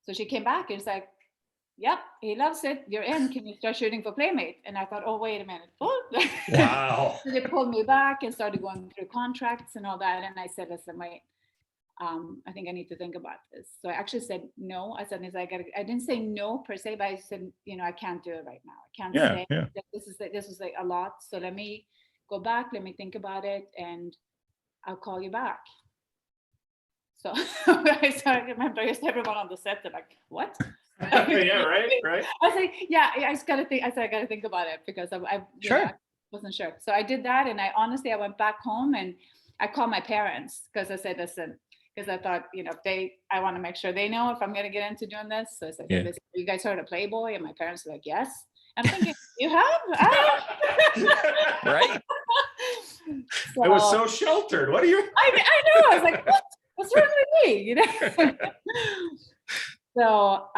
So she came back and it's like, yep, he loves it. You're in. Can you start shooting for Playmate? And I thought, oh, wait a minute. Wow. So they pulled me back and started going through contracts and all that. And I said, listen, wait, I think I need to think about this. So I actually said no. I said, I didn't say no per se, but I said, I can't do it right now. I can't say that this is like a lot. So let me go back. Let me think about it, and I'll call you back. So I remember everyone on the set, they're like, what? Yeah, right. I was like, yeah, I just gotta think. I said, I gotta think about it because I wasn't sure. So I did that, and I went back home and I called my parents because I said, listen, because I thought, I want to make sure they know if I'm gonna get into doing this. So I said, listen, you guys heard of Playboy? And my parents were like, yes. I'm thinking, you have? Right. So, it was so sheltered. What are you? I know. I was like, what's wrong with me? So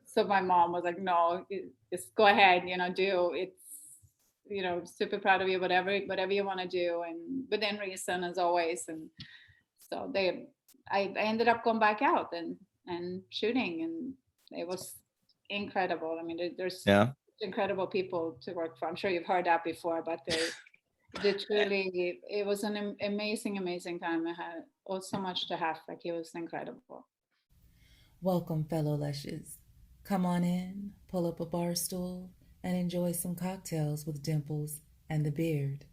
so my mom was like, no, just go ahead, do it's, super proud of you, whatever you want to do, and within reason as always. And so I ended up going back out and shooting, and it was incredible. I mean, there's incredible people to work for. I'm sure you've heard that before, but they truly, it was an amazing time. I had so much to have. Like, it was incredible. Welcome, fellow lushes. Come on in, pull up a bar stool, and enjoy some cocktails with Dimples and The Beard.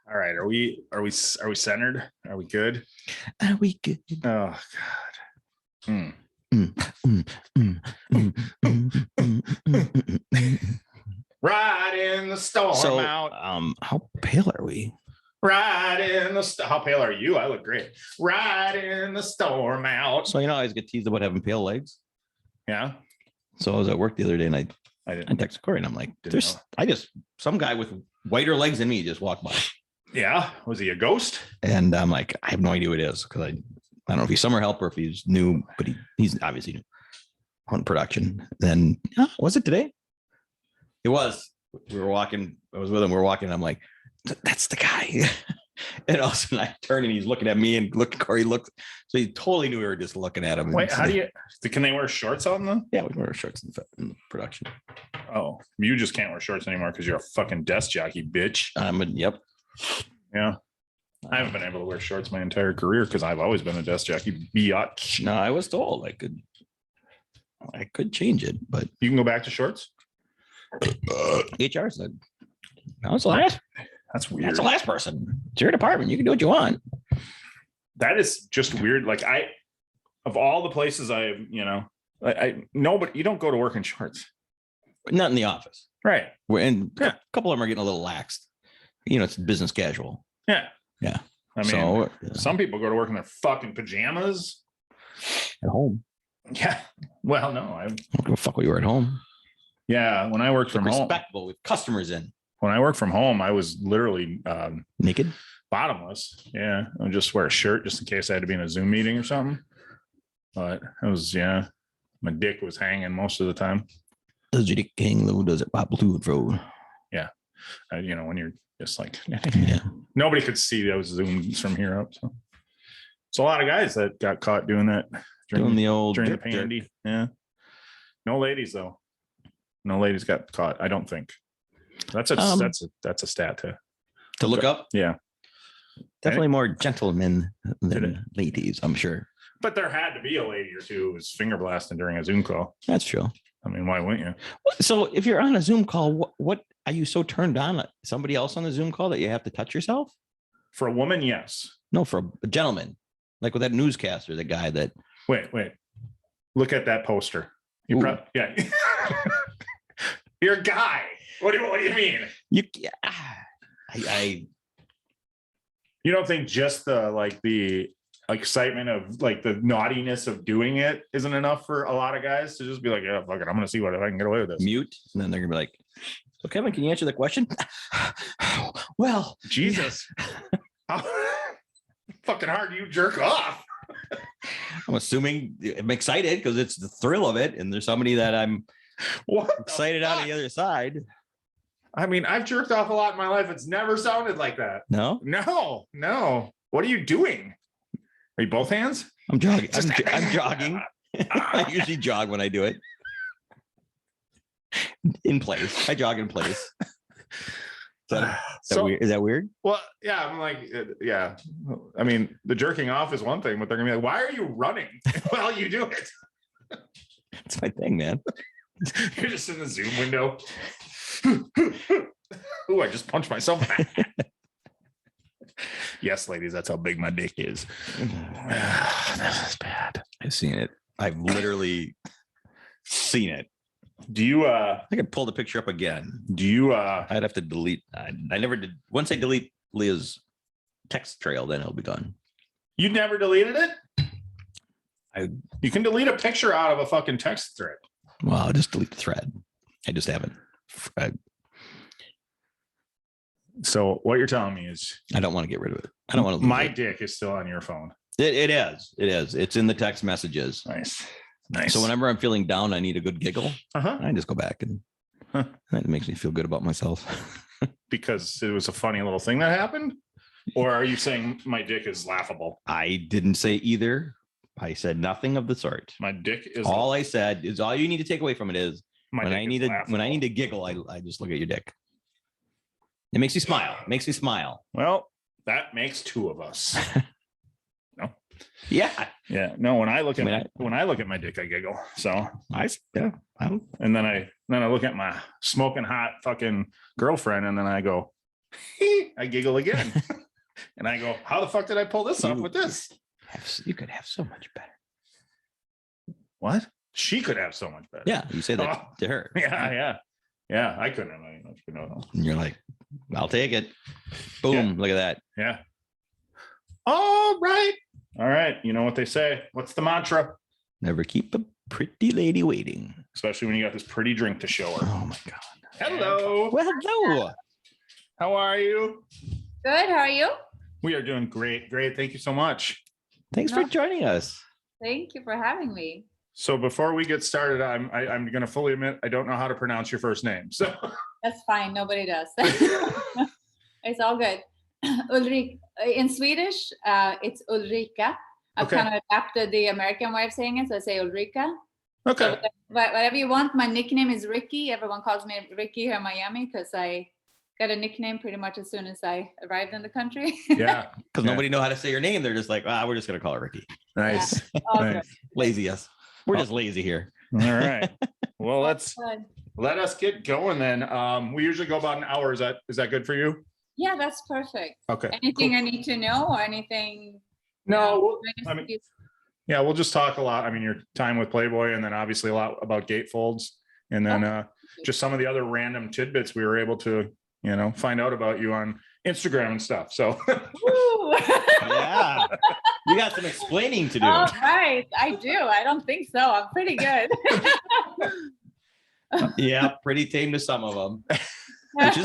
All right, are we centered? Are we good? Are we good? Oh God. Right in the storm out. How pale are we? Right in the how pale are you? I look great. Right in the storm out. So I always get teased about having pale legs. Yeah. So I was at work the other day and I texted Corey and I'm like, some guy with whiter legs than me just walked by. Yeah. Was he a ghost? And I'm like, I have no idea who it is because I don't know if he's summer help or if he's new, but he's obviously new on production. Then was it today? It was. We were walking. I was with him. We were walking. And I'm like, that's the guy. And all of a sudden I turn and he's looking at me and Corey looked. So he totally knew we were just looking at him. Wait, can they wear shorts on them? Yeah, we can wear shorts in the production. Oh, you just can't wear shorts anymore because you're a fucking desk jockey, bitch. Yep. Yeah. I haven't been able to wear shorts my entire career because I've always been a desk jockey. Biatch. No, I was told I could change it, but you can go back to shorts. HR said, "No, it's the last." That's weird. That's the last person. It's your department. You can do what you want. That is just weird. Like of all the places I know, but you don't go to work in shorts. Not in the office, right? And a couple of them are getting a little laxed. It's business casual. Yeah. I mean, some people go to work in their fucking pajamas at home. Yeah. Well, no, I don't give a fuck what you were at home. Yeah. When I worked from home, respectable with customers in. When I worked from home, I was literally naked, bottomless. Yeah. I would just wear a shirt just in case I had to be in a Zoom meeting or something. But it was, my dick was hanging most of the time. Does your dick hang low? Does it pop to and fro? Yeah. When you're just like, nobody could see those Zooms from here up. So it's a lot of guys that got caught doing that during the pandy. Yeah. No ladies though. No ladies got caught. I don't think. That's a stat to look up. Yeah. Definitely more gentlemen than ladies, I'm sure. But there had to be a lady or two who was finger blasting during a Zoom call. That's true. I mean, why wouldn't you? So if you're on a Zoom call, what are you so turned on? Somebody else on the Zoom call that you have to touch yourself? For a woman, yes. No, for a gentleman. Like with that newscaster, the guy that. Wait. Look at that poster. Yeah. You're a guy. What do you mean? You don't think just the excitement of like the naughtiness of doing it isn't enough for a lot of guys to just be like, yeah, fuck it, I'm gonna see what if I can get away with this. Mute, and then they're gonna be like, so Kevin, can you answer the question? Well, Jesus. How fucking hard do you jerk off? I'm assuming I'm excited because it's the thrill of it, and there's somebody that I'm What? Excited out of the other side. I mean, I've jerked off a lot in my life. It's never sounded like that. No. What are you doing? Are you both hands? I'm jogging. I'm jogging. I usually jog when I do it. In place. I jog in place. Is that weird? Well, yeah, I'm like, yeah. I mean, the jerking off is one thing, but they're gonna be like, why are you running while you do it? It's my thing, man. You're just in the Zoom window. Ooh, I just punched myself. Yes, ladies, that's how big my dick is. This is bad. I've seen it. I've literally seen it. Do you I could pull the picture up again. Do you I'd have to delete. I never did. Once I delete Leah's text trail, then it'll be gone. You never deleted it? You can delete a picture out of a fucking text thread. Well, I'll just delete the thread. I just haven't. So what you're telling me is I don't want to get rid of it. I don't want to. My dick is still on your phone. It is. It is. It's in the text messages. Nice. So whenever I'm feeling down, I need a good giggle. I just go back and that makes me feel good about myself. Because it was a funny little thing that happened? Or are you saying my dick is laughable? I didn't say either. I said nothing of the sort. My dick is all I said is all you need to take away from it is when I need to giggle, I just look at your dick. It makes you smile. It makes me smile. Well, that makes two of us. No. Yeah. Yeah. No, when I look at my dick, I giggle. So and then I look at my smoking hot fucking girlfriend, and then I go, I giggle again. And I go, how the fuck did I pull this off with this? You could have so much better. What? She could have so much better. Yeah. You say that to her. Yeah. I couldn't have any much better. And you're like, I'll take it. Boom. Look at that. Yeah. All right. You know what they say. What's the mantra? Never keep a pretty lady waiting. Especially when you got this pretty drink to show her. Oh my God. Hello. Well, hello. How are you? Good. How are you? We are doing great. Thank you so much. Thanks for joining us. Thank you for having me. So before we get started, I'm going to fully admit I don't know how to pronounce your first name. So that's fine. Nobody does. It's all good. Ulrika in Swedish, it's Ulrika. I've kind of adapted the American way of saying it, so I say Ulrika. Okay. So whatever you want. My nickname is Ricky. Everyone calls me Ricky here in Miami because I got a nickname pretty much as soon as I arrived in the country. Yeah. Because nobody know how to say your name. They're just like, we're just going to call her Ricky. Nice. Yeah. Nice. Lazy us. We're just lazy here. All right. Well, let us get going then. We usually go about an hour. Is that good for you? Yeah, that's perfect. Okay. Anything I need to know or anything? No, we'll just talk a lot. I mean, your time with Playboy, and then obviously a lot about Gatefolds, and then just some of the other random tidbits we were able to, find out about you on Instagram and stuff. So yeah, you got some explaining to do. All right, I do. I don't think so. I'm pretty good. Yeah, pretty tame to some of them,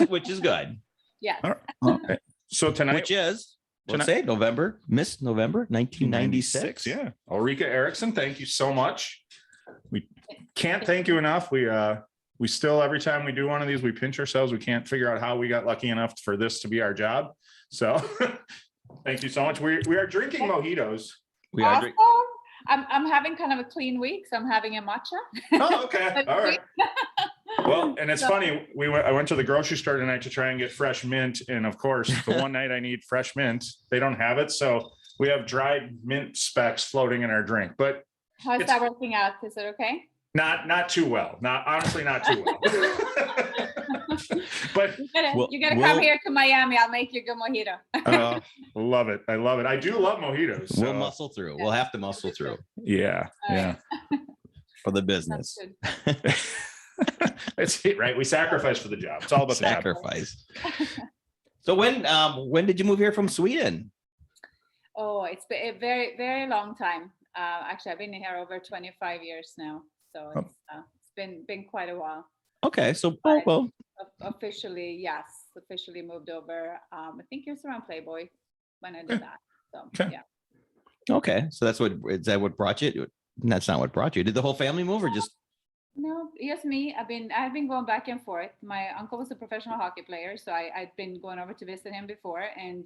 which is good. Yeah. Okay. So tonight, which is Miss November 1996. Yeah, Ulrika Eriksson, thank you so much. We can't thank you enough. We still, every time we do one of these, we pinch ourselves. We can't figure out how we got lucky enough for this to be our job. So thank you so much. We are drinking mojitos. I'm having kind of a clean week, so I'm having a matcha. Oh, okay. All right. Well, and it's funny. I went to the grocery store tonight to try and get fresh mint, and of course, the one night I need fresh mint, they don't have it. So we have dried mint specks floating in our drink. But how's that working out? Is it okay? Not too well. Honestly, not too well. But you gotta come here to Miami. I'll make you a good mojito. Love it. I love it. I do love mojitos. So. We'll muscle through. We'll have to muscle through. Yeah. Yeah. For the business. That's it, right? We sacrifice for the job. It's all about sacrifice. So when did you move here from Sweden? Oh, it's been a very, very long time. Actually, I've been here over 25 years now. So it's been quite a while. Okay, so officially moved over. I think it was around Playboy when I did that. So yeah. Okay, so is that what brought you? That's not what brought you. Did the whole family move or just No, yes, me. I've been going back and forth. My uncle was a professional hockey player, so I'd been going over to visit him before, and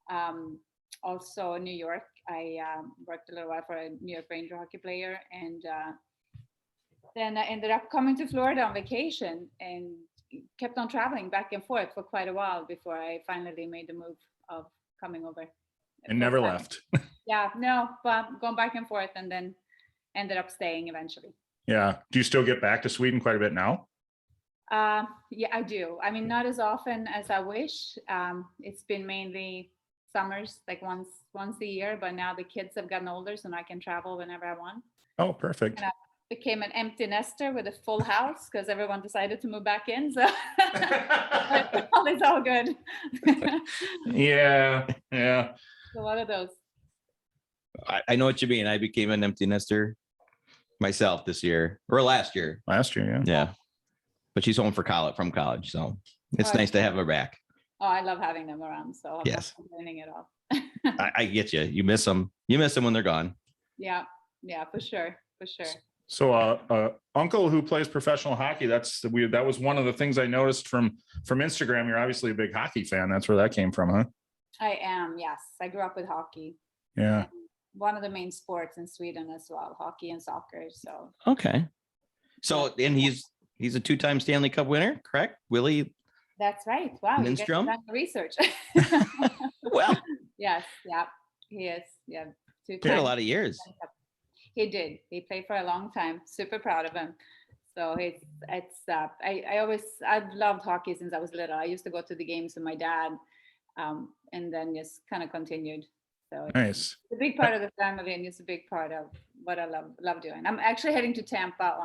um, also New York. I worked a little while for a New York Ranger hockey player, and then I ended up coming to Florida on vacation and kept on traveling back and forth for quite a while before I finally made the move of coming over. And never left. Yeah, no, but going back and forth, and then ended up staying eventually. Yeah. Do you still get back to Sweden quite a bit now? Yeah, I do. I mean, not as often as I wish. It's been mainly summers, like once a year, but now the kids have gotten older, so now I can travel whenever I want. Oh, perfect. And I became an empty nester with a full house because everyone decided to move back in. So it's all good. Yeah. So one of those. I know what you mean. I became an empty nester myself this year or last year. Last year, yeah. Yeah. But she's home from college. So it's nice to have her back. Oh, I love having them around. So I'm yes, not complaining at all. I get you. You miss them. You miss them when they're gone. Yeah, for sure. So uncle who plays professional hockey, that was one of the things I noticed from Instagram. You're obviously a big hockey fan. That's where that came from, huh? I am, yes. I grew up with hockey. Yeah. One of the main sports in Sweden as well, hockey and soccer. So okay. So and he's a 2-time Stanley Cup winner, correct? Willie. That's right. Wow. Lindstrom? You guys have done research. Well. Yes, yeah. He is. Yeah. 2 Played a lot of years. He did. He played for a long time. Super proud of him. So I've loved hockey since I was little. I used to go to the games with my dad, and then just kind of continued. So nice. It's a big part of the family, and it's a big part of what I love doing. I'm actually heading to Tampa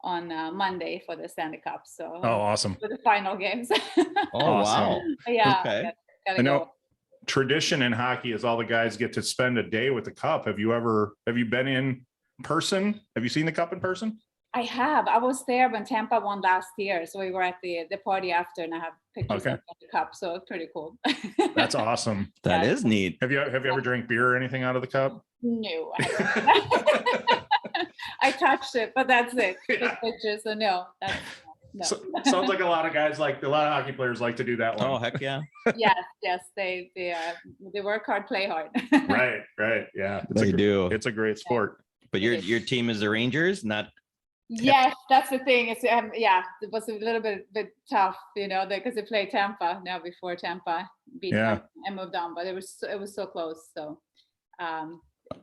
on Monday for the Stanley Cup. So awesome. For the final games. Oh wow. Yeah. Okay. I know. Tradition in hockey is all the guys get to spend a day with the cup. Have you been in person? Have you seen the cup in person? I have. I was there when Tampa won last year. So we were at the party after, and I have pictures of the cup. So it's pretty cool. That's awesome. That is neat. Have you ever drank beer or anything out of the cup? No. I touched it, but that's it. Just pictures. So no. No. Sounds like a lot of hockey players like to do that one. Oh heck yeah. Yes, they work hard, play hard. Right. Yeah. They do. It's a great sport. But your team is the Rangers, not. Yes, that's the thing. It's it was a little bit tough, because they played Tampa now before Tampa beat them and moved on, but it was so close. So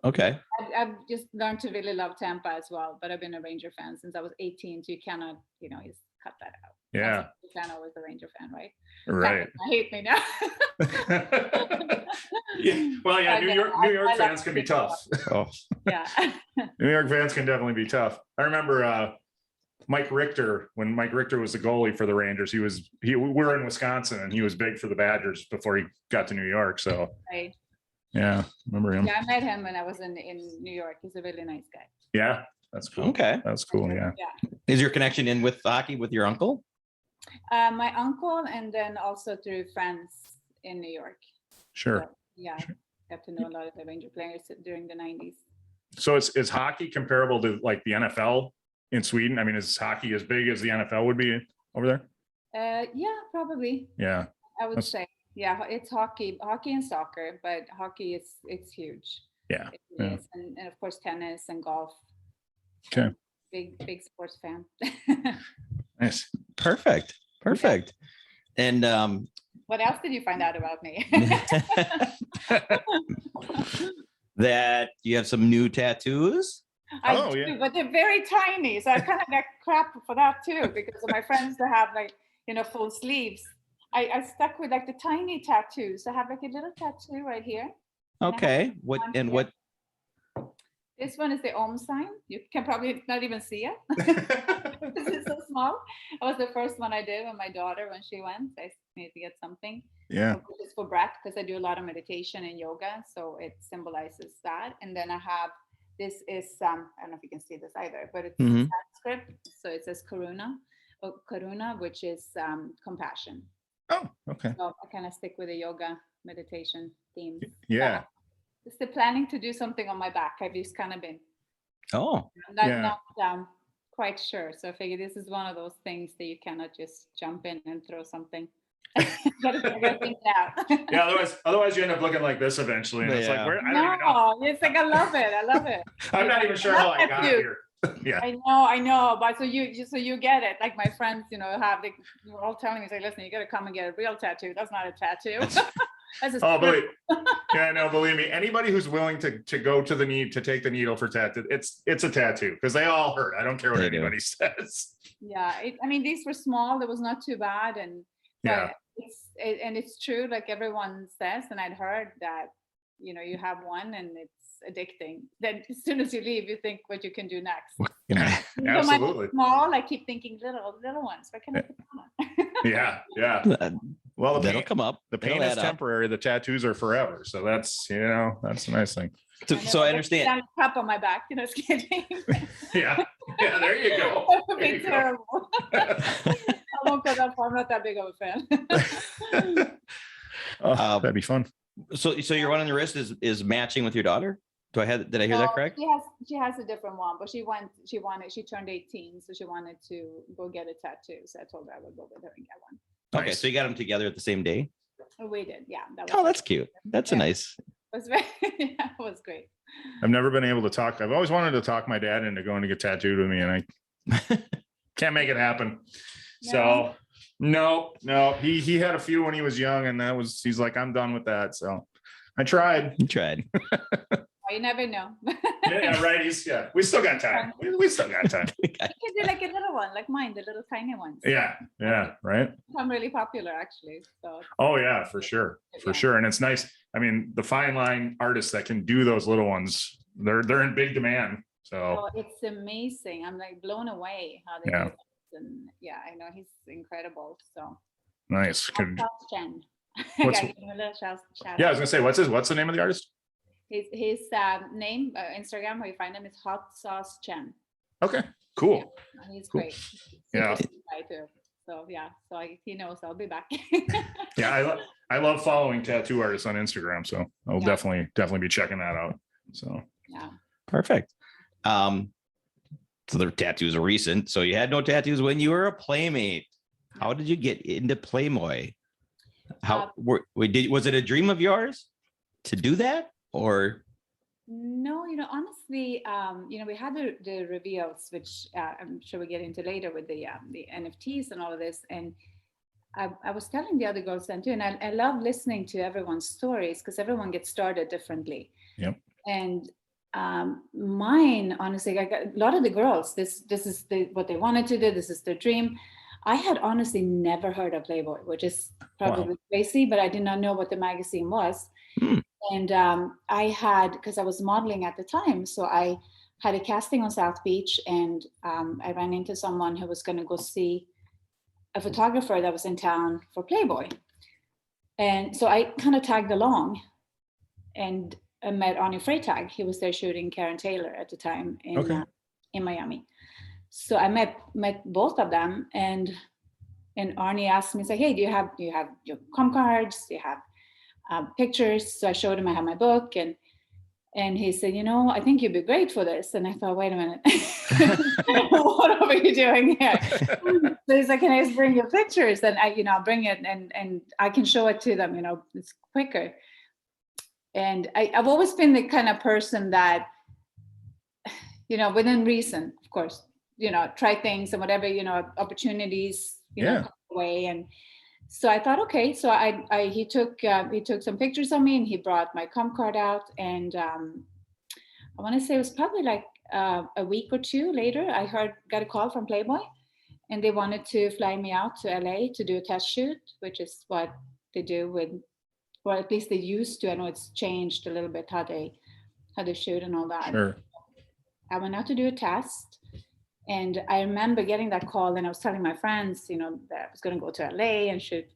okay. I've just learned to really love Tampa as well, but I've been a Ranger fan since I was 18, so you cannot, just cut that out. Yeah. Fan always a Ranger fan, right? Right. I hate me now. Yeah. Well, yeah, New York fans can be tough. Oh. Yeah. New York fans can definitely be tough. I remember Mike Richter, when Mike Richter was the goalie for the Rangers, we were in Wisconsin and he was big for the Badgers before he got to New York. So Right. Yeah, remember him. Yeah, I met him when I was in New York. He's a really nice guy. Yeah, that's cool. Okay. That's cool. Yeah. Is your connection in with hockey with your uncle? My uncle, and then also through friends in New York. Sure. So, got to know a lot of the Ranger players during the 90s. So is hockey comparable to like the NFL in Sweden? I mean, is hockey as big as the NFL would be over there? Yeah, probably. Yeah. I would say. Yeah, it's hockey and soccer, but hockey it's huge. Yeah. It is. And of course tennis and golf. Okay. Big sports fan. Nice. Perfect. And what else did you find out about me? That you have some new tattoos. I do, but they're very tiny, so I kind of got crap for that too, because of my friends that have full sleeves. I stuck with the tiny tattoos. I have a little tattoo right here. Okay. What? This one is the Om sign. You can probably not even see it. This is so small. It was the first one I did with my daughter when she went. I needed to get something. Yeah. It's for breath because I do a lot of meditation and yoga, so it symbolizes that. And then I have this is I don't know if you can see this either, but it's Sanskrit. So it says Karuna, which is compassion. Oh, okay. So I kind of stick with the yoga meditation theme. Yeah. Still planning to do something on my back. I've just kind of been. Oh. Not quite sure. So I figured this is one of those things that you cannot just jump in and throw something. Gotta think it out. Yeah, otherwise you end up looking like this eventually. And it's like, where I don't even know. No, it's like I love it. I'm not even sure how I got here. Yeah. I know, but so you get it. Like my friends, you're all telling me, like, listen, you gotta come and get a real tattoo. That's not a tattoo. That's believe me, anybody who's willing to go to the need to take the needle for tattoo, it's a tattoo because they all hurt. I don't care what anybody says. Yeah, these were small. It was not too bad, it's true. Like everyone says, and I'd heard that you have one and it's addicting. Then as soon as you leave, you think what you can do next. Absolutely. Small, I keep thinking little ones. What can I put on? Yeah. Well, that'll come up. The pain is temporary. The tattoos are forever. So that's that's a nice thing. So I understand. Down a cup on my back, it's kidding. Yeah. There you go. That would be terrible. I won't go that far. I'm not that big of a fan. That'd be fun. So your one on the wrist is matching with your daughter? Did I hear that correct? She has a different one, but she turned 18, so she wanted to go get a tattoo. So I told her I would go with her and get one. Okay, so you got them together at the same day? We did, yeah. That's cute. That's a nice. It was great. I've never been able to talk. I've always wanted to talk my dad into going to get tattooed with me, and I can't make it happen. No. So no. He had a few when he was young, and he's like, I'm done with that. So I tried. You tried. You never know. Yeah, right. We still got time. We still got time. You can do like a little one, like mine, the little tiny ones. Yeah, right. I'm really popular actually. So. Oh yeah, for sure. And it's nice. I mean, the fine line artists that can do those little ones, they're in big demand. So it's amazing. I'm like blown away how they do it. And I know he's incredible. So nice. Chen. I was gonna say, what's the name of the artist? His name, Instagram, where you find him is Hot Sauce Chen. Okay, cool. Yeah, he's great. Yeah. Too. So he knows I'll be back. Yeah, I love following tattoo artists on Instagram, so I'll definitely be checking that out. So yeah, perfect. So their tattoos are recent. So you had no tattoos when you were a Playmate. How did you get into Playboy? Was it a dream of yours to do that? Or no, honestly, we had the reveals, which I'm sure we'll get into later with the NFTs and all of this. And I was telling the other girls then too, and I love listening to everyone's stories because everyone gets started differently. Yep. And mine, honestly, I got a lot of the girls. This is what they wanted to do. This is their dream. I had honestly never heard of Playboy, which is probably crazy, but I did not know what the magazine was. And I had, because I was modeling at the time, so I had a casting on South Beach, and I ran into someone who was going to go see a photographer that was in town for Playboy. And so I kind of tagged along, and I met Arnie Freytag. He was there shooting Karen Taylor at the time in Miami. So I met both of them, and Arnie asked me, he's like, hey, do you have your com cards? Do you have pictures? So I showed him I have my book, and he said, I think you'd be great for this. And I thought, wait a minute, what are you doing here? So he's like, can I just bring your pictures? And I'll bring it and I can show it to them, it's quicker. And I've always been the kind of person that, within reason, of course, try things and whatever, opportunities, come away. And so I thought, okay, so he took some pictures of me, and he brought my com card out, and I want to say it was probably like a week or two later, I got a call from Playboy, and they wanted to fly me out to LA to do a test shoot, which is what they do or at least they used to. I know it's changed a little bit how they shoot and all that. Sure. I went out to do a test. And I remember getting that call, and I was telling my friends, that I was going to go to LA and should,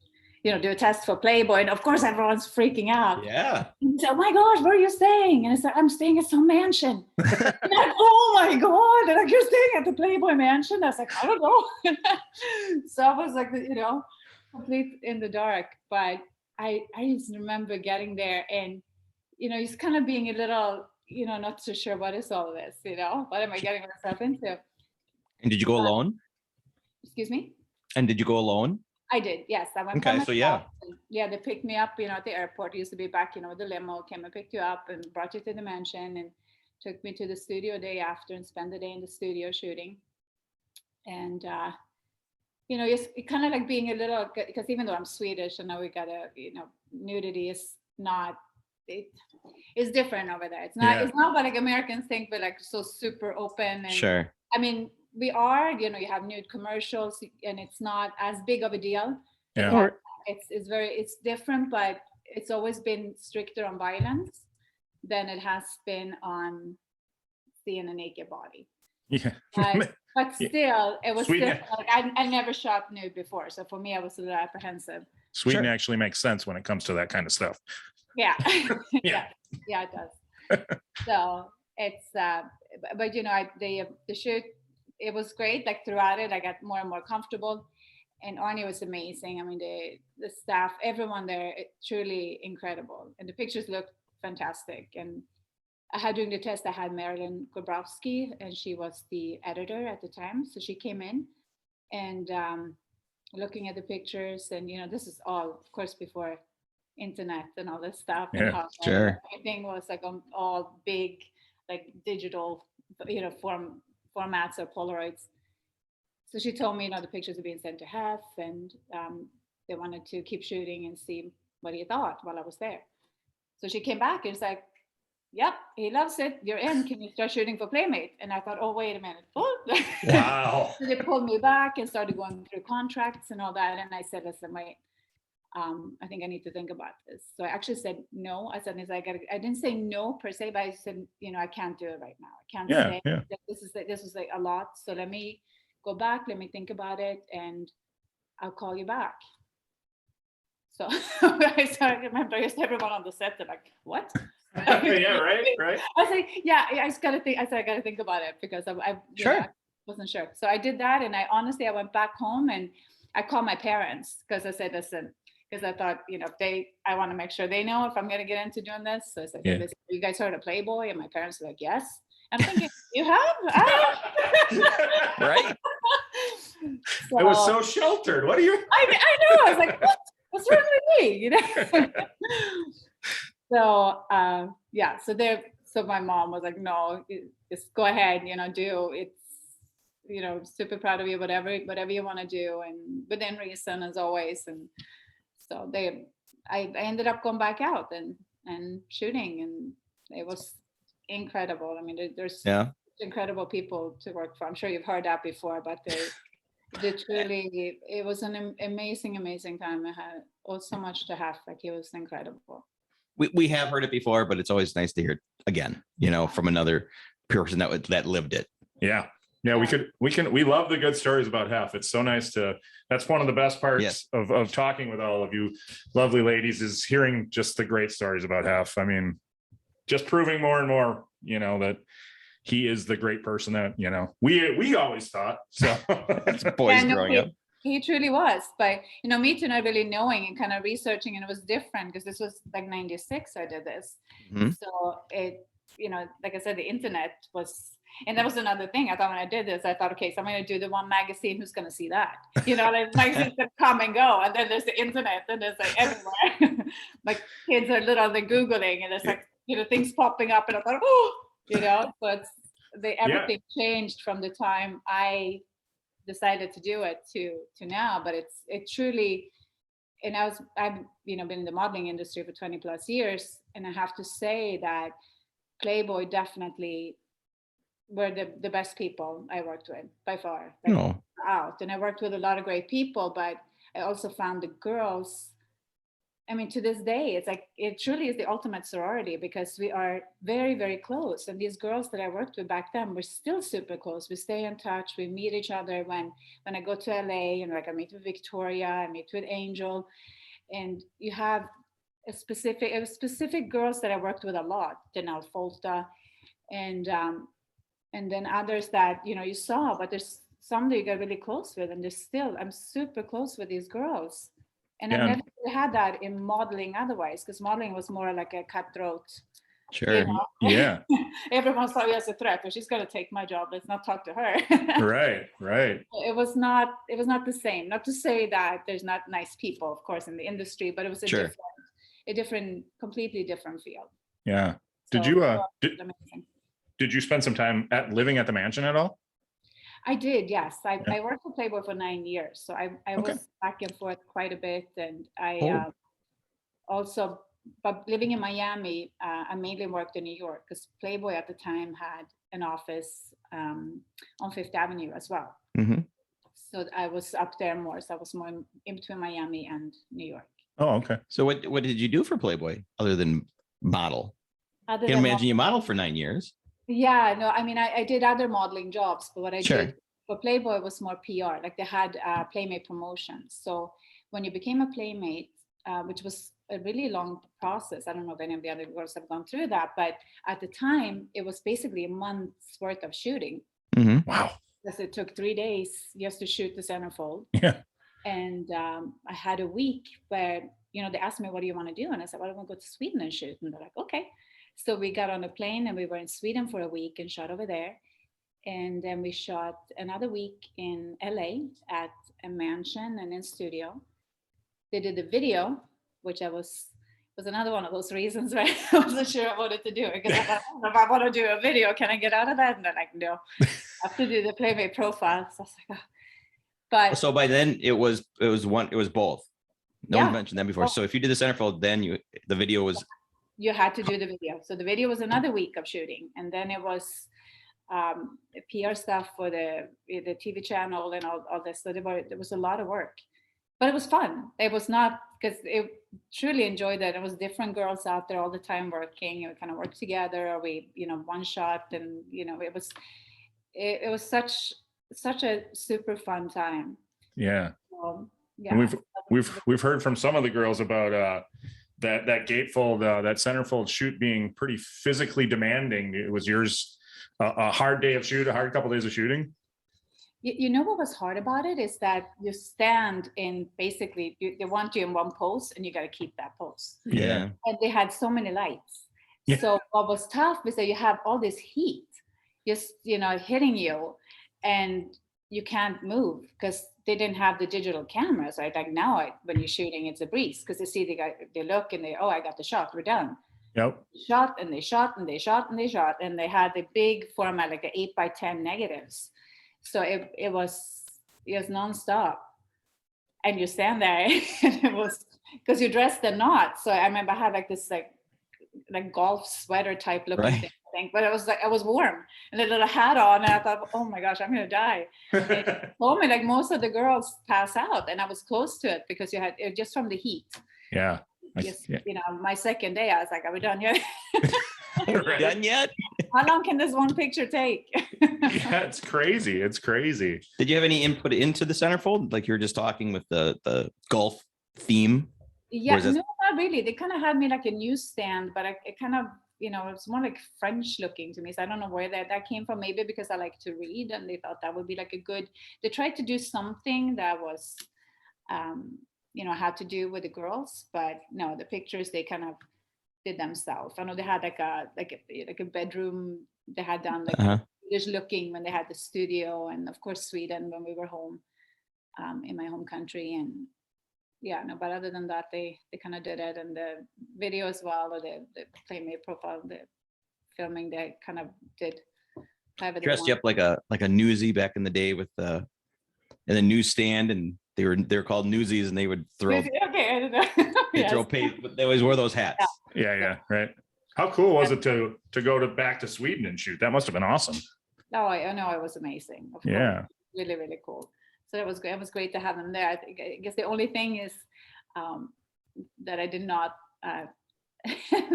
do a test for Playboy. And of course, everyone's freaking out. Yeah. And so, oh my gosh, where are you staying? And I said, I'm staying at some mansion. Like, oh my God. They're like, you're staying at the Playboy mansion? I was like, I don't know. So I was like, complete in the dark. But I just remember getting there and, just kind of being a little, not so sure what is all this, what am I getting myself into? And did you go alone? Excuse me? And did you go alone? I did, yes. I went. Okay, so yeah. Yeah, they picked me up, at the airport. It used to be back, with the limo, came and picked you up and brought you to the mansion and took me to the studio day after and spent the day in the studio shooting. And, it's kind of like being a little, because even though I'm Swedish, I know we got nudity is not, it's different over there. It's not what like Americans think, but like so super open. And sure. I mean, we are, you have nude commercials and it's not as big of a deal. Yeah. It's different, but it's always been stricter on violence than it has been on seeing a naked body. Yeah. But still, it was Sweden. still like I never shot nude before. So for me, I was a little apprehensive. Sweden actually makes sense when it comes to that kind of stuff. Yeah. Yeah, it does. So it's, but the shoot, it was great. Like throughout it, I got more and more comfortable, and Arnie was amazing. I mean, the staff, everyone there, truly incredible, and the pictures looked fantastic. And during the test, I had Marilyn Gobrowski, and she was the editor at the time. So she came in and looking at the pictures, and this is all, of course, before internet and all this stuff. Yeah, and how sure. everything was like on all big, like digital, formats or Polaroids. So she told me, the pictures are being sent to Hef, and they wanted to keep shooting and see what he thought while I was there. So she came back and was like, "Yep, he loves it. You're in. Can you start shooting for Playmate?" And I thought, "Oh, wait a minute." Wow. So they pulled me back and started going through contracts and all that. And I said, "Listen, wait. I think I need to think about this." So I actually said no. I said, I didn't say no per se, but I said, I can't do it right now. I can't say that this is like a lot. So let me go back. Let me think about it, and I'll call you back. So I remember everyone on the set, they're like, "What?" Yeah, right. I was like, I just gotta think. I said, I gotta think about it because I wasn't sure. So I did that, and I went back home and I called my parents because I said, "Listen," because I thought, I want to make sure they know if I'm going to get into doing this. So I said, "Listen, you guys heard of Playboy?" And my parents were like, "Yes." I'm thinking, "You have?" Right. So, it was so sheltered. What are you? I know. I was like, what's wrong with me? So, so my mom was like, "No, just go ahead, do it's, super proud of you, whatever you want to do, and within reason as always." And so I ended up going back out and shooting, and it was incredible. I mean, there's incredible people to work for. I'm sure you've heard that before, but they truly, it was an amazing time. I had so much to have. Like, it was incredible. We have heard it before, but it's always nice to hear it again, from another person that lived it. Yeah. Yeah, we love the good stories about Hef. It's so nice that's one of the best parts of talking with all of you lovely ladies, is hearing just the great stories about Hef. I mean, just proving more and more, that he is the great person that, we always thought. So it's boys growing up. He truly was. But, me too, not really knowing and kind of researching, and it was different because this was like 96 I did this. Mm-hmm. So it, like I said, the internet was, and that was another thing. I thought when I did this, I thought, okay, so I'm going to do the one magazine. Who's going to see that? Like magazines that come and go. And then there's the internet, and there's like everywhere. Like kids are literally Googling, and there's like, things popping up. And I thought, so it's everything changed from the time I decided to do it to now. But it truly, and I've been in the modeling industry for 20 plus years. And I have to say that Playboy definitely were the best people I worked with by far. Out. And I worked with a lot of great people, but I also found the girls, I mean, to this day, it's like, it truly is the ultimate sorority, because we are very, very close. And these girls that I worked with back then, we're still super close. We stay in touch. We meet each other when I go to LA, and like I meet with Victoria, I meet with Angel, and you have specific girls that I worked with a lot, Janelle Folta, and then others that, you saw, but there's some that you got really close with, and I'm super close with these girls. And I've never really had that in modeling otherwise, because modeling was more like a cutthroat Sure. You know? Yeah. Everyone saw me as a threat. Well, she's going to take my job. Let's not talk to her. Right. It was not the same. Not to say that there's not nice people, of course, in the industry, but it was completely different field. Yeah. So, did you spend some time living at the mansion at all? I did, yes. I worked for Playboy for 9 years. So I was back and forth quite a bit. And I also, but living in Miami, I mainly worked in New York because Playboy at the time had an office on Fifth Avenue as well. Mm-hmm. So I was up there more. So I was more in between Miami and New York. Oh, okay. So what did you do for Playboy other than model? I can imagine you modeled for 9 years. Yeah, no, I mean, I did other modeling jobs, but what I did for Playboy was more PR. Like they had Playmate promotions. So when you became a Playmate, which was a really long process. I don't know if any of the other girls have gone through that, but at the time it was basically a month's worth of shooting. Mm-hmm. Wow. Because it took 3 days just to shoot the centerfold. Yeah. And I had a week where, they asked me, what do you want to do? And I said, well, I want to go to Sweden and shoot. And they're like, okay. So we got on a plane and we were in Sweden for a week and shot over there. And then we shot another week in LA at a mansion and in studio. They did the video, which was another one of those reasons where I wasn't sure I wanted to do it. Because if I want to do a video, can I get out of that? And they're like, no, I have to do the Playmate profile. So I was like, oh. But so by then it was both. No one mentioned that before. So if you did the centerfold, then the video was. You had to do the video. So the video was another week of shooting, and then it was PR stuff for the TV channel and all this. So there was a lot of work. But it was fun. It was not, because it truly enjoyed it. It was different girls out there all the time working. We kind of worked together, or we, one shot, and it was such a super fun time. Yeah. So, yeah. And we've heard from some of the girls about that gatefold, that centerfold shoot being pretty physically demanding. It was yours a hard day of shoot, a hard couple days of shooting. You know what was hard about it is that you stand in basically, they want you in one pose and you got to keep that pose. Yeah. And they had so many lights. Yeah. So what was tough is that you have all this heat just, hitting you, and you can't move because they didn't have the digital cameras, right? Like now when you're shooting, it's a breeze because they see they look and I got the shot, we're done. Yep. Shot and they shot and they shot and they shot, and they had the big format, like the 8x10 negatives. So it was nonstop, and you stand there, and it was because you dressed in knots. So I remember I had like this like golf sweater type looking thing, I think, but it was warm, and a little hat on, and I thought, oh my gosh, I'm gonna die. It told me like most of the girls pass out, and I was close to it because you had it just from the heat. Yeah. My second day, I was like, are we done yet? Done yet? How long can this one picture take? Yeah, it's crazy. Did you have any input into the centerfold? Like you were just talking with the golf theme? Yeah, no, not really. They kind of had me like a newsstand, but it kind of, it's more like French looking to me. So I don't know where that came from. Maybe because I like to read, and they thought that would be like they tried to do something that was, had to do with the girls, but no, the pictures they kind of did themselves. I know they had like a bedroom they had done like English looking when they had the studio, and of course Sweden when we were home in my home country. And but other than that, they kind of did it, and the video as well, or the Playmate profile, the filming, they kind of did. Dressed you up like a newsie back in the day with the newsstand, and they were called newsies, and they would throw. Okay, I don't know. They always wore those hats. Yeah, right. How cool was it to go back to Sweden and shoot? That must have been awesome. Oh, I know, it was amazing. Of course. Really, really cool. So it was great to have them there. I guess the only thing is that I did not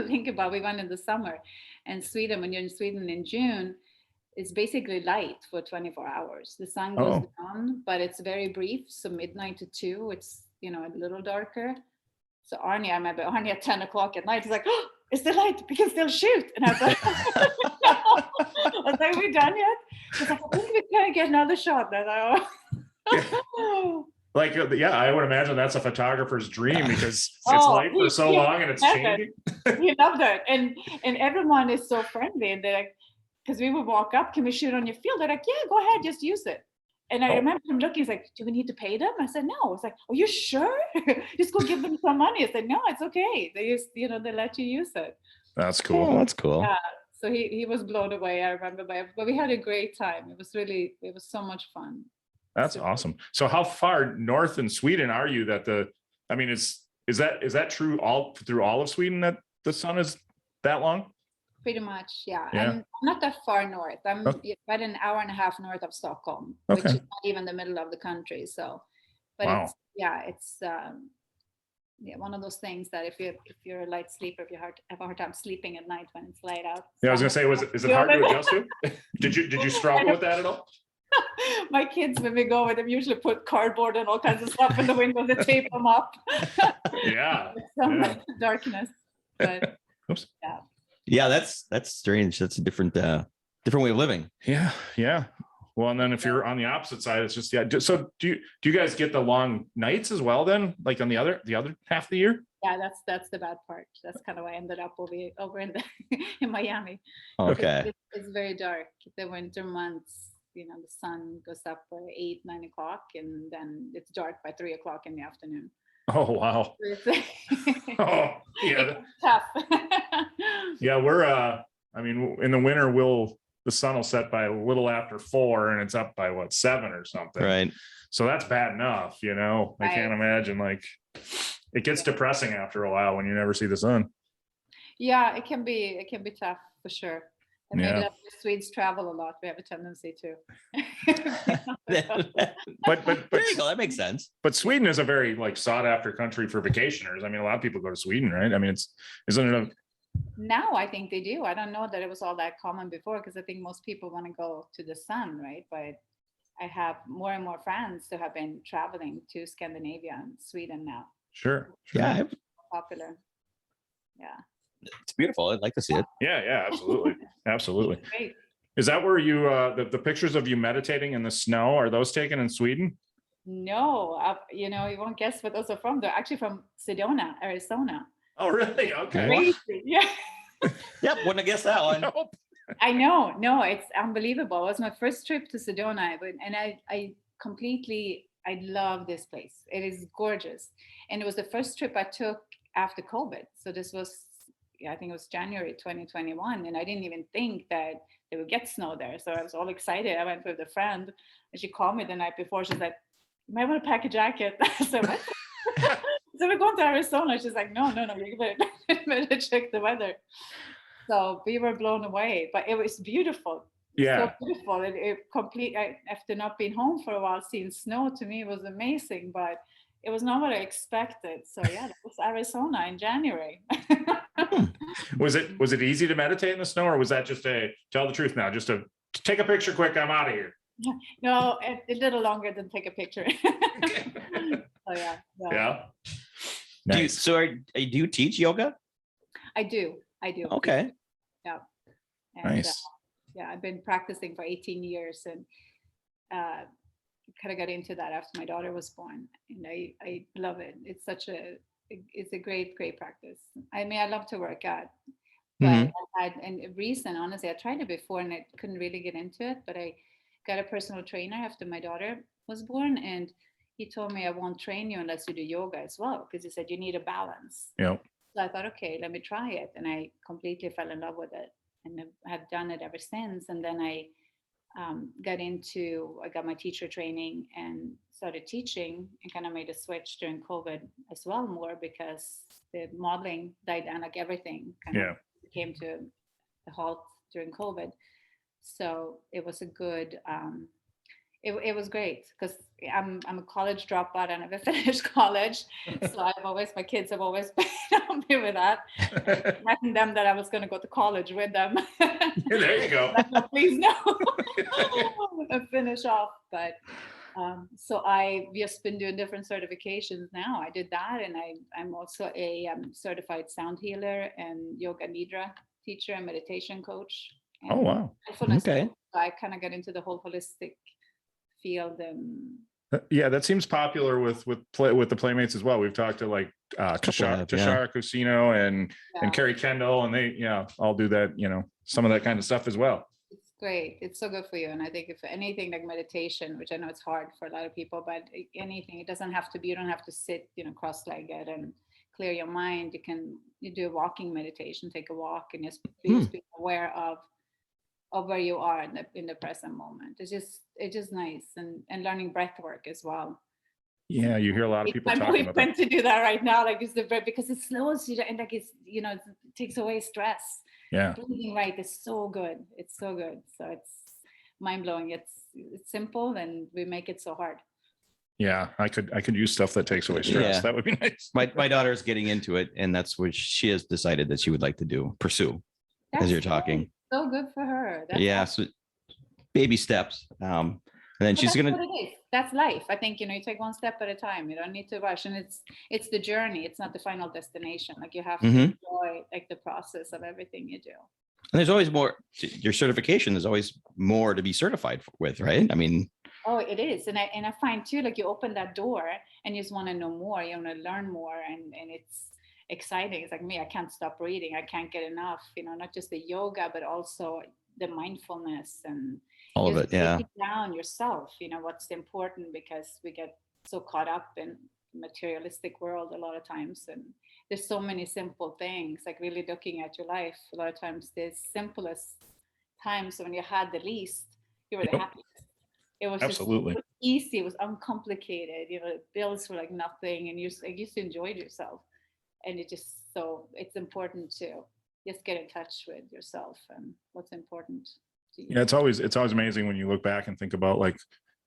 think about. We went in the summer, and Sweden, when you're in Sweden in June, it's basically light for 24 hours. The sun goes down, but it's very brief. So midnight to 2, it's a little darker. So I remember Arnie at 10 o'clock at night, he's like, oh, it's the light, we can still shoot. And I was like, I was like, are we done yet? He's like, I think we can get another shot. And I thought, Like, yeah, I would imagine that's a photographer's dream because it's light for so long and it's changing. He loved it. And everyone is so friendly. And they're like, because we would walk up, can we shoot on your field? They're like, yeah, go ahead, just use it. And I remember him looking, he's like, do we need to pay them? I said, no. I was like, are you sure? Just go give them some money. I said, no, it's okay. They just, they let you use it. That's cool. Oh, that's cool. Yeah. So he was blown away, I remember. But we had a great time. It was so much fun. That's awesome. So how far north in Sweden are you is that true all through all of Sweden that the sun is that long? Pretty much, yeah. I'm not that far north. I'm about an hour and a half north of Stockholm, which is not even the middle of the country. So, but it's one of those things that if you're a light sleeper, if you have a hard time sleeping at night when it's light out. Yeah, I was gonna say, is it hard to adjust to? Did you struggle with that at all? My kids, when we go with them, usually put cardboard and all kinds of stuff in the windows to tape them up. Darkness, but yeah, that's strange. That's a different way of living. Yeah. Well, and then if you're on the opposite side, it's just So do you guys get the long nights as well then, like on the other half of the year? Yeah, that's the bad part. That's kind of why I ended up over in Miami. Okay. It's very dark. The winter months, the sun goes up by 8, 9 o'clock, and then it's dark by 3 o'clock in the afternoon. Oh wow. Oh yeah. Tough. Yeah, we're in the winter the sun will set by a little after 4 and it's up by 7 or something. Right. So that's bad enough, I can't imagine, like, it gets depressing after a while when you never see the sun. Yeah, it can be tough for sure. And maybe that's why Swedes travel a lot. We have a tendency to. but there you go. That makes sense. But Sweden is a very sought after country for vacationers. I mean, a lot of people go to Sweden, right? I mean, isn't it now I think they do. I don't know that it was all that common before, because I think most people want to go to the sun, right? But I have more and more friends who have been traveling to Scandinavia and Sweden now. Sure. Yeah. Popular. Yeah. It's beautiful. I'd like to see it. Yeah, absolutely. Absolutely. Great. Is that where you the pictures of you meditating in the snow, are those taken in Sweden? No, you won't guess what those are from. They're actually from Sedona, Arizona. Oh, really? Okay. Crazy. Yeah. Yep, wouldn't have guessed that one. Nope. I know. No, it's unbelievable. It was my first trip to Sedona, and I love this place. It is gorgeous. And it was the first trip I took after COVID. So this was, I think it was January 2021. And I didn't even think that they would get snow there. So I was all excited. I went with a friend and she called me the night before. She's like, you might want to pack a jacket. So we're going to Arizona. She's like, no, you better check the weather. So we were blown away, but it was beautiful. Yeah. So beautiful. After not being home for a while, seeing snow to me was amazing, but it was not what I expected. So yeah, that was Arizona in January. Was it easy to meditate in the snow, or was that just tell the truth now, just to take a picture quick, I'm out of here? No, a little longer than take a picture. So yeah. Yeah. Nice. Do you teach yoga? I do. Okay. Yeah. And, nice. I've been practicing for 18 years and kind of got into that after my daughter was born, and I love it. It's a great practice. I mean, I love to work out, but honestly, I tried it before and I couldn't really get into it, but I got a personal trainer after my daughter was born, and he told me, I won't train you unless you do yoga as well, because he said you need a balance. Yeah. So I thought, okay, let me try it. And I completely fell in love with it and have done it ever since. And then I got my teacher training and started teaching, and kind of made a switch during COVID as well, more because the modeling died down, like everything kind of came to a halt during COVID. So it was a good, it was great, because I'm a college dropout and I never finished college. So my kids have always been on me with that. Threatened them that I was going to go to college with them. There you go. No, please no. Finish off. But so I've just been doing different certifications now. I did that, and I'm also a certified sound healer and yoga nidra teacher and meditation coach. And oh wow. mindfulness. Okay. So I kind of got into the whole holistic field and Yeah, that seems popular with the Playmates as well. We've talked to like Tashara Cusino and Carrie Kendall, and they all do that, some of that kind of stuff as well. It's great. It's so good for you. And I think if anything like meditation, which I know it's hard for a lot of people, but anything, it doesn't have to be, you don't have to sit, cross-legged and clear your mind. You do a walking meditation, take a walk, and just be aware of where you are in the present moment. It's just nice. And learning breath work as well. Yeah, you hear a lot of people talking about that. To do that right now, like it's the breath, because it slows you and like it's it takes away stress. Yeah, breathing right is so good. It's so good. So it's mind blowing. It's simple, and we make it so hard. Yeah, I could use stuff that takes away stress. That would be nice. My daughter's getting into it, and that's what she has decided that she would like to pursue. As you're talking. So good for her. That's awesome. So baby steps. And then she's gonna. What it is. That's life. I think you take one step at a time. You don't need to rush, and it's the journey. It's not the final destination. Like you have to enjoy like the process of everything you do. And there's always more. Your certification, there's always more to be certified with, right? I mean. Oh, it is, and I find too, like you open that door and you just want to know more. You want to learn more, and it's exciting. It's like me. I can't stop reading. I can't get enough. Not just the yoga, but also the mindfulness and all of it. Yeah. Down yourself. What's important, because we get so caught up in materialistic world a lot of times, and there's so many simple things. Like really looking at your life. A lot of times, the simplest times when you had the least, you were the happiest. It was absolutely just easy. It was uncomplicated. The bills were like nothing, and you just enjoyed yourself. And it's important to just get in touch with yourself and what's important to you. Yeah, it's always amazing when you look back and think about like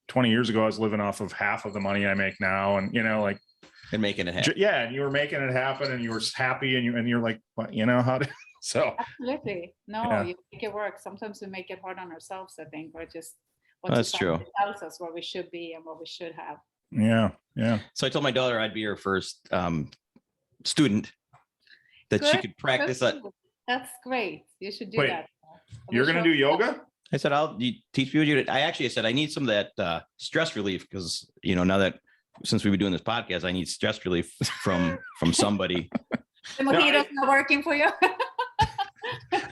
20 years ago, I was living off of half of the money I make now, and and making it happen. Yeah, and you were making it happen, and you were happy, and you're like, what, how to. So absolutely you make it work. Sometimes we make it hard on ourselves. I think we're just. That's true. Tells us where we should be and what we should have. Yeah. So I told my daughter I'd be her first student that she could practice. That's great. You should do that. You're going to do yoga? I said, you teach me what you did. I said, I need some of that stress relief, because, now that since we've been doing this podcast, I need stress relief from somebody. The mojito's not working for you?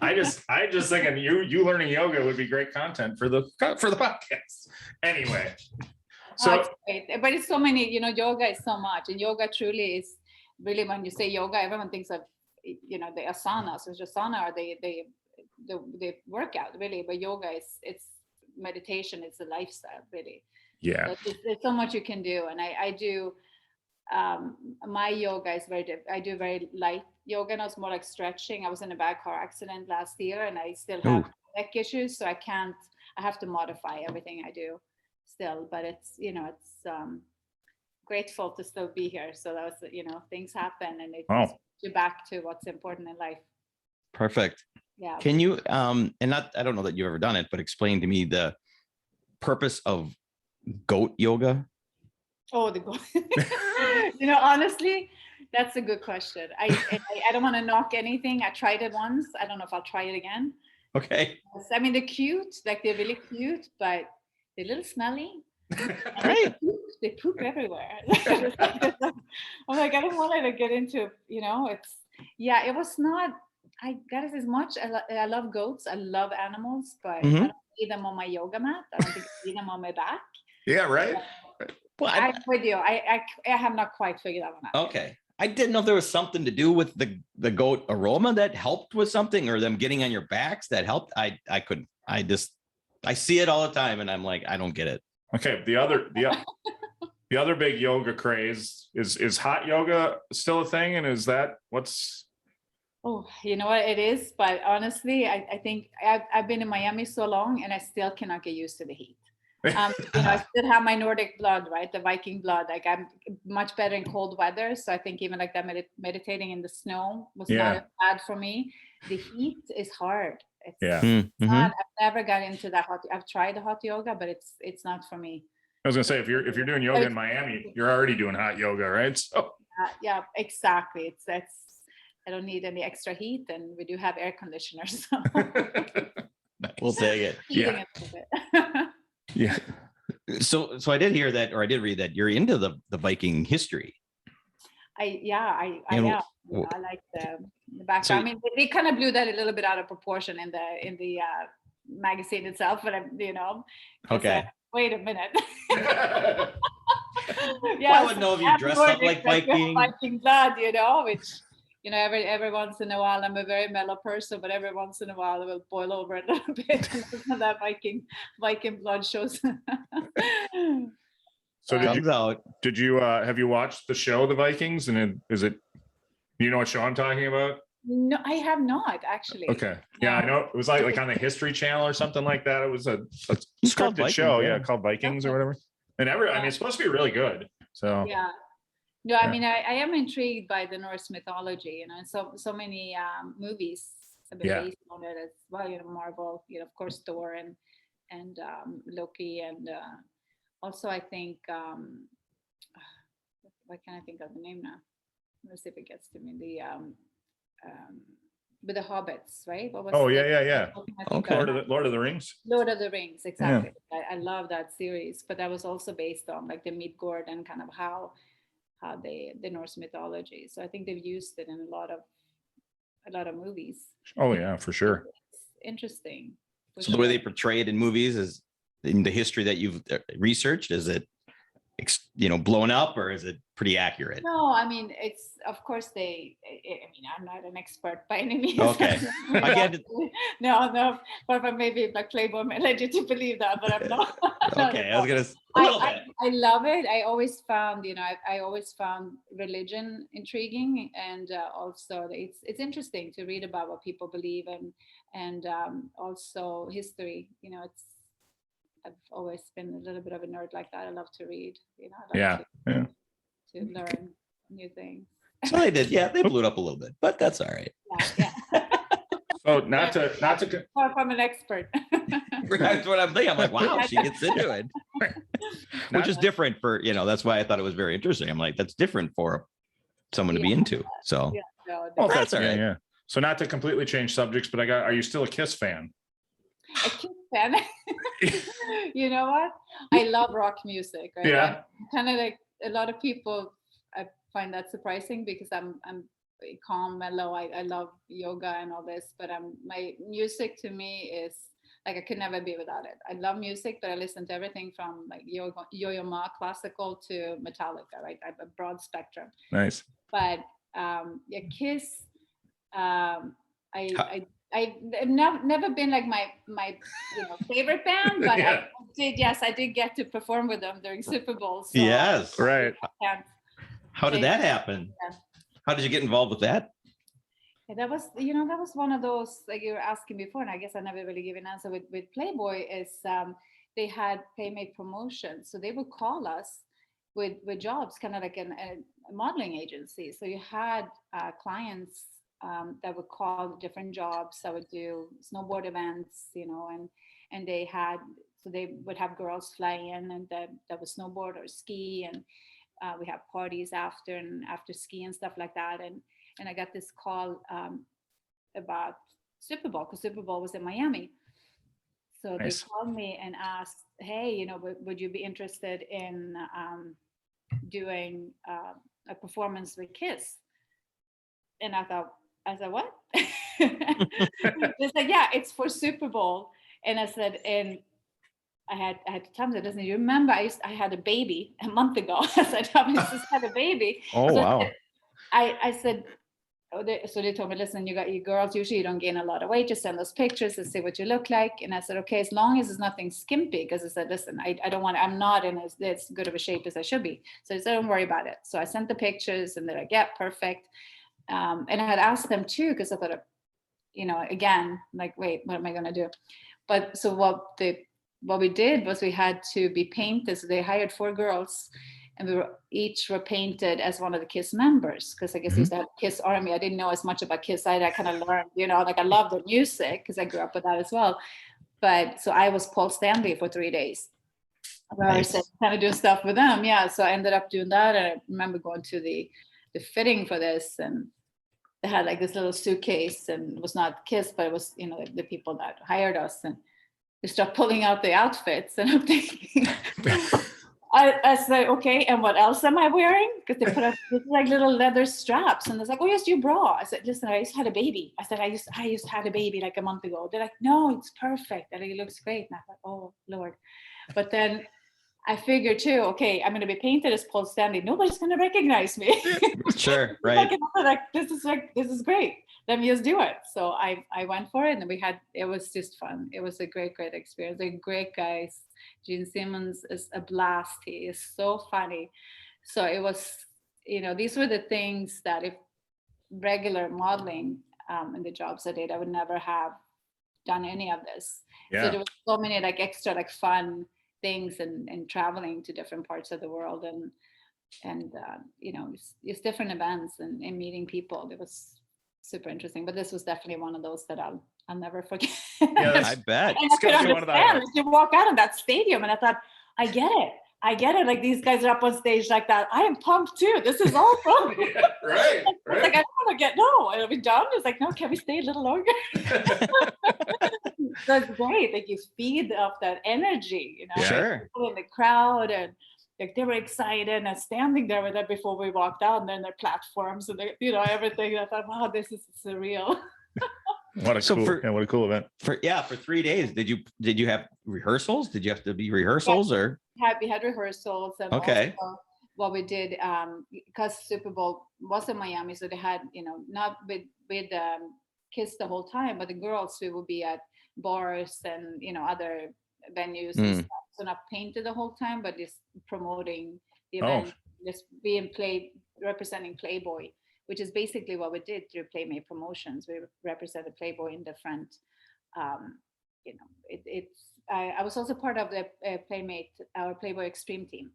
I just thinking you learning yoga would be great content for the podcast. Anyway, so it's great. But it's so many. Yoga is so much, and yoga truly is really, when you say yoga, everyone thinks of the asanas, which asana are the workout really, but yoga it's meditation. It's a lifestyle really. Yeah, there's so much you can do, and I do. My yoga is I do very light yoga, and it's more like stretching. I was in a bad car accident last year, and I still have neck issues, so I have to modify everything I do still, but it's grateful to still be here. So that was things happen, and it puts you back to what's important in life. Perfect. Yeah. Can you I don't know that you've ever done it, but explain to me the purpose of goat yoga? Oh, the goat. Honestly, that's a good question. I don't want to knock anything. I tried it once. I don't know if I'll try it again. Okay. I mean, they're cute, like they're really cute, but they're a little smelly. Right. They poop everywhere. I'm like, I don't want to get into, it was not, I got it as much. I love goats. I love animals, but I don't need them on my yoga mat. I don't think I need them on my back. Yeah, right. Well, I'm with you. I have not quite figured that one out. Okay. I didn't know if there was something to do with the goat aroma that helped with something, or them getting on your backs that helped. I couldn't. I see it all the time, and I'm like, I don't get it. Okay. The other big yoga craze is hot yoga still a thing, and is that what's? Oh, you know what it is, but honestly, I think I've been in Miami so long, and I still cannot get used to the heat. I still have my Nordic blood, right? The Viking blood. Like I'm much better in cold weather. So I think even like that meditating in the snow was not as bad for me. The heat is hard. It's not, I've never got into that hot. I've tried the hot yoga, but it's not for me. I was gonna say, if you're doing yoga in Miami, you're already doing hot yoga, right? So yeah, exactly. I don't need any extra heat, and we do have air conditioners. So. We'll take it. Yeah. Yeah. So I did hear that, or I did read that you're into the Viking history. I am. I like the background. So- I mean, they kind of blew that a little bit out of proportion in the magazine itself, but Okay. wait a minute. Well, I would know if you dress up like Viking. Viking blood, which every once in a while I'm a very mellow person, but every once in a while it will boil over a little bit, and that Viking blood shows. So did you have you watched the show The Vikings? And you know what show I'm talking about? No, I have not actually. Okay. Yeah, I know it was like on the History Channel or something like that. It was a scripted Vikings, show, yeah. Called Vikings or whatever. And I mean, it's supposed to be really good. So yeah. No, I mean, I am intrigued by the Norse mythology, so many movies have been based on it as well. Marvel, of course, Thor and Loki, and also I think why can't I think of the name now? Let's see if it gets to me. With the hobbits, right? Yeah. Okay. Lord of the Rings. Lord of the Rings, exactly. Yeah. I love that series, but that was also based on like the Midgård and kind of how the Norse mythology. So I think they've used it in a lot of movies. Oh yeah, for sure. It's interesting. So the way they portray it in movies is in the history that you've researched. Is it blown up, or is it pretty accurate? No, I mean, it's of course I'm not an expert by any means. Okay. I get it. No, but maybe like Playboy may lead you to believe that, but I'm not. Okay, I was gonna a little bit. I love it. I always found, I always found religion intriguing, and also it's interesting to read about what people believe and also history. I've always been a little bit of a nerd like that. I love to read. I like to learn new things. So they did, they blew it up a little bit, but that's all right. Yeah. So not to Far from an expert. That's what I'm thinking. I'm like, wow, she gets into it, which is different for that's why I thought it was very interesting. I'm like, that's different for someone to be into. So that's all right. Yeah. So not to completely change subjects, but are you still a Kiss fan? A Kiss fan. You know what? I love rock music. Right? Yeah. I'm kind of like a lot of people. I find that surprising because I'm calm, mellow. I love yoga and all this, but my music to me is like I could never be without it. I love music, but I listen to everything from like Yo-Yo Ma classical to Metallica. Right? I have a broad spectrum. Nice. But Kiss. I've never been like my favorite band, but I did get to perform with them during Super Bowl. So yes, right. How did that happen? Yeah. How did you get involved with that? Yeah, that was one of those, like you were asking before, and I guess I never really gave an answer with Playboy. Is they had Playmate promotions, so they would call us with jobs, kind of like a modeling agency. So you had clients that would call different jobs. I would do snowboard events, and they would have girls fly in and that would snowboard or ski, and we have parties after ski and stuff like that. And I got this call about Super Bowl, because Super Bowl was in Miami. So nice. They called me and asked, hey, would you be interested in doing a performance with Kiss? And I said, what? It's like, yeah, it's for Super Bowl. And I said, and I had to tell them, listen, you remember I had a baby a month ago. I said, I just had a baby. Oh, so wow. I said, so they told me, listen, you girls, usually you don't gain a lot of weight, just send those pictures and see what you look like. And I said, okay, as long as it's nothing skimpy, because I said, listen, I don't want, I'm not in as good of a shape as I should be. So I said, don't worry about it. So I sent the pictures and they're like, yeah, perfect. And I had asked them too, because I thought, again, like, wait, what am I going to do? But so what we did was we had to be painted. So they hired 4 girls, and we were painted as one of the Kiss members, because I guess used to have Kiss Army. I didn't know as much about Kiss. I kind of learned, like I love their music because I grew up with that as well. But so I was Paul Stanley for 3 days. Nice. I was kind of doing stuff with them. Yeah. So I ended up doing that. And I remember going to the fitting for this, and they had like this little suitcase, and it was not Kiss, but it was, the people that hired us. And they start pulling out the outfits, and I'm thinking, I said, okay, and what else am I wearing? Because they put up like little leather straps, and it's like, oh yes, your bra. I said, listen, I just had a baby. I said, I just had a baby like a month ago. They're like, no, it's perfect. And it looks great. And I thought, oh Lord. But then I figured too, okay, I'm going to be painted as Paul Stanley. Nobody's going to recognize me. Sure, right. like this is great. Let me just do it. So I went for it, and it was just fun. It was a great experience. They're great guys. Gene Simmons is a blast. He is so funny. So it was, these were the things that if regular modeling in the jobs I did, I would never have done any of this. Yeah. So there was so many like extra like fun things and traveling to different parts of the world and it's different events and meeting people. It was super interesting, but this was definitely one of those that I'll never forget. Yeah, I bet. And I could understand as you walk out of that stadium, and I thought, I get it. Like these guys are up on stage like that. I am pumped too. This is awesome. Yeah, right. Like I don't want to are we done? It's like, no, can we stay a little longer? That's great. Like you feed off that energy, Sure. People in the crowd, and like they were excited and standing there with it before we walked out, and then their platforms and everything. I thought, wow, this is surreal. What a cool event. For 3 days. Did you have rehearsals? Did you have to be rehearsals or? We had rehearsals, and okay. Also what we did, because Super Bowl was in Miami, so they had, not with kids the whole time, but the girls who would be at bars and other venues and stuff. So not painted the whole time, but just promoting the event, just representing Playboy, which is basically what we did through Playmate promotions. We represented Playboy in different, I was also part of the Playmate, our Playboy Extreme team.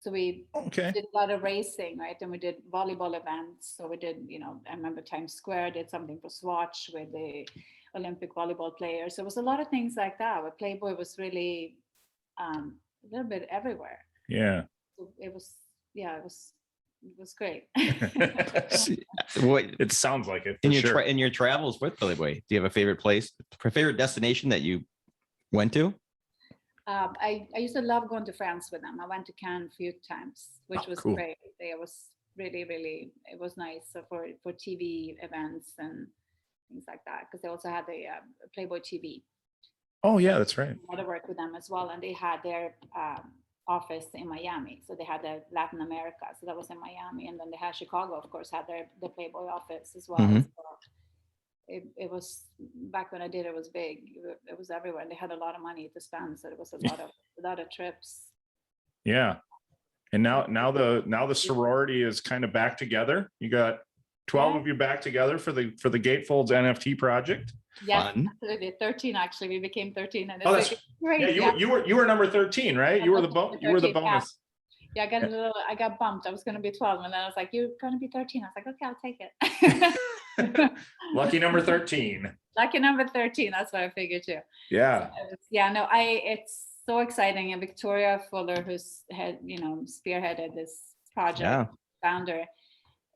So we did a lot of racing, right? And we did volleyball events. So we did, I remember Times Square did something for Swatch with the Olympic volleyball players. So it was a lot of things like that, where Playboy was really a little bit everywhere. Yeah. So it was great. It sounds like it. In your travels with Playboy, do you have a favorite destination that you went to? I used to love going to France with them. I went to Cannes a few times, which was cool. great. It was really, really, it was nice. So for TV events and things like that, because they also had the Playboy TV. Oh yeah, that's right. I had to work with them as well, and they had their office in Miami. So they had the Latin America, so that was in Miami, and then they had Chicago, of course, had the Playboy office as well. Mm-hmm. So it was, back when I did, it was big. It was everywhere, and they had a lot of money to spend, so it was a lot of trips. Yeah, and now the sorority is kind of back together. You got 12 of you back together for the Gatefolds NFT project. Yes, absolutely. 13 actually. We became 13, and that's great. Yeah, you were number 13, right? You were the bonus. Yeah, I got bumped. I was going to be 12, and then I was like, "You're going to be 13." I was like, "Okay, I'll take it." Lucky number 13. Lucky number 13. That's what I figured too. Yeah. So it's so exciting, and Victoria Fuller, who's spearheaded this project, founder,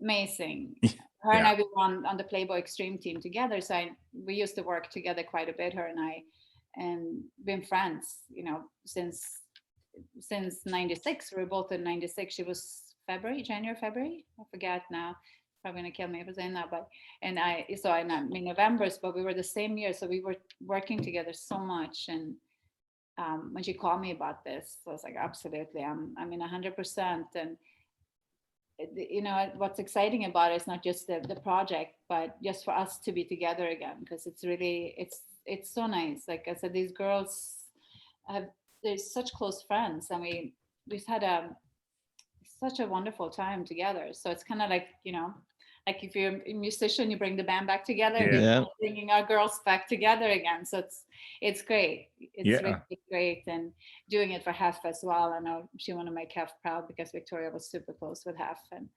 amazing. Her and I were on the Playboy Extreme team together, so we used to work together quite a bit. Her and I, and been friends, since '96. We were both in '96. She was January, February. I forget now. Probably gonna kill me if I say that, but in November's, but we were the same year, so we were working together so much. And when she called me about this, I was like, absolutely, I'm in 100%. And what's exciting about it is not just the project, but just for us to be together again, because it's really it's so nice. Like I said, these girls they're such close friends, and we've had such a wonderful time together. So it's kind of like, like if you're a musician, you bring the band back together, and bringing our girls back together again. So it's great. It's really great, and doing it for Hef as well. I know she wanted to make Hef proud, because Victoria was super close with Hef, and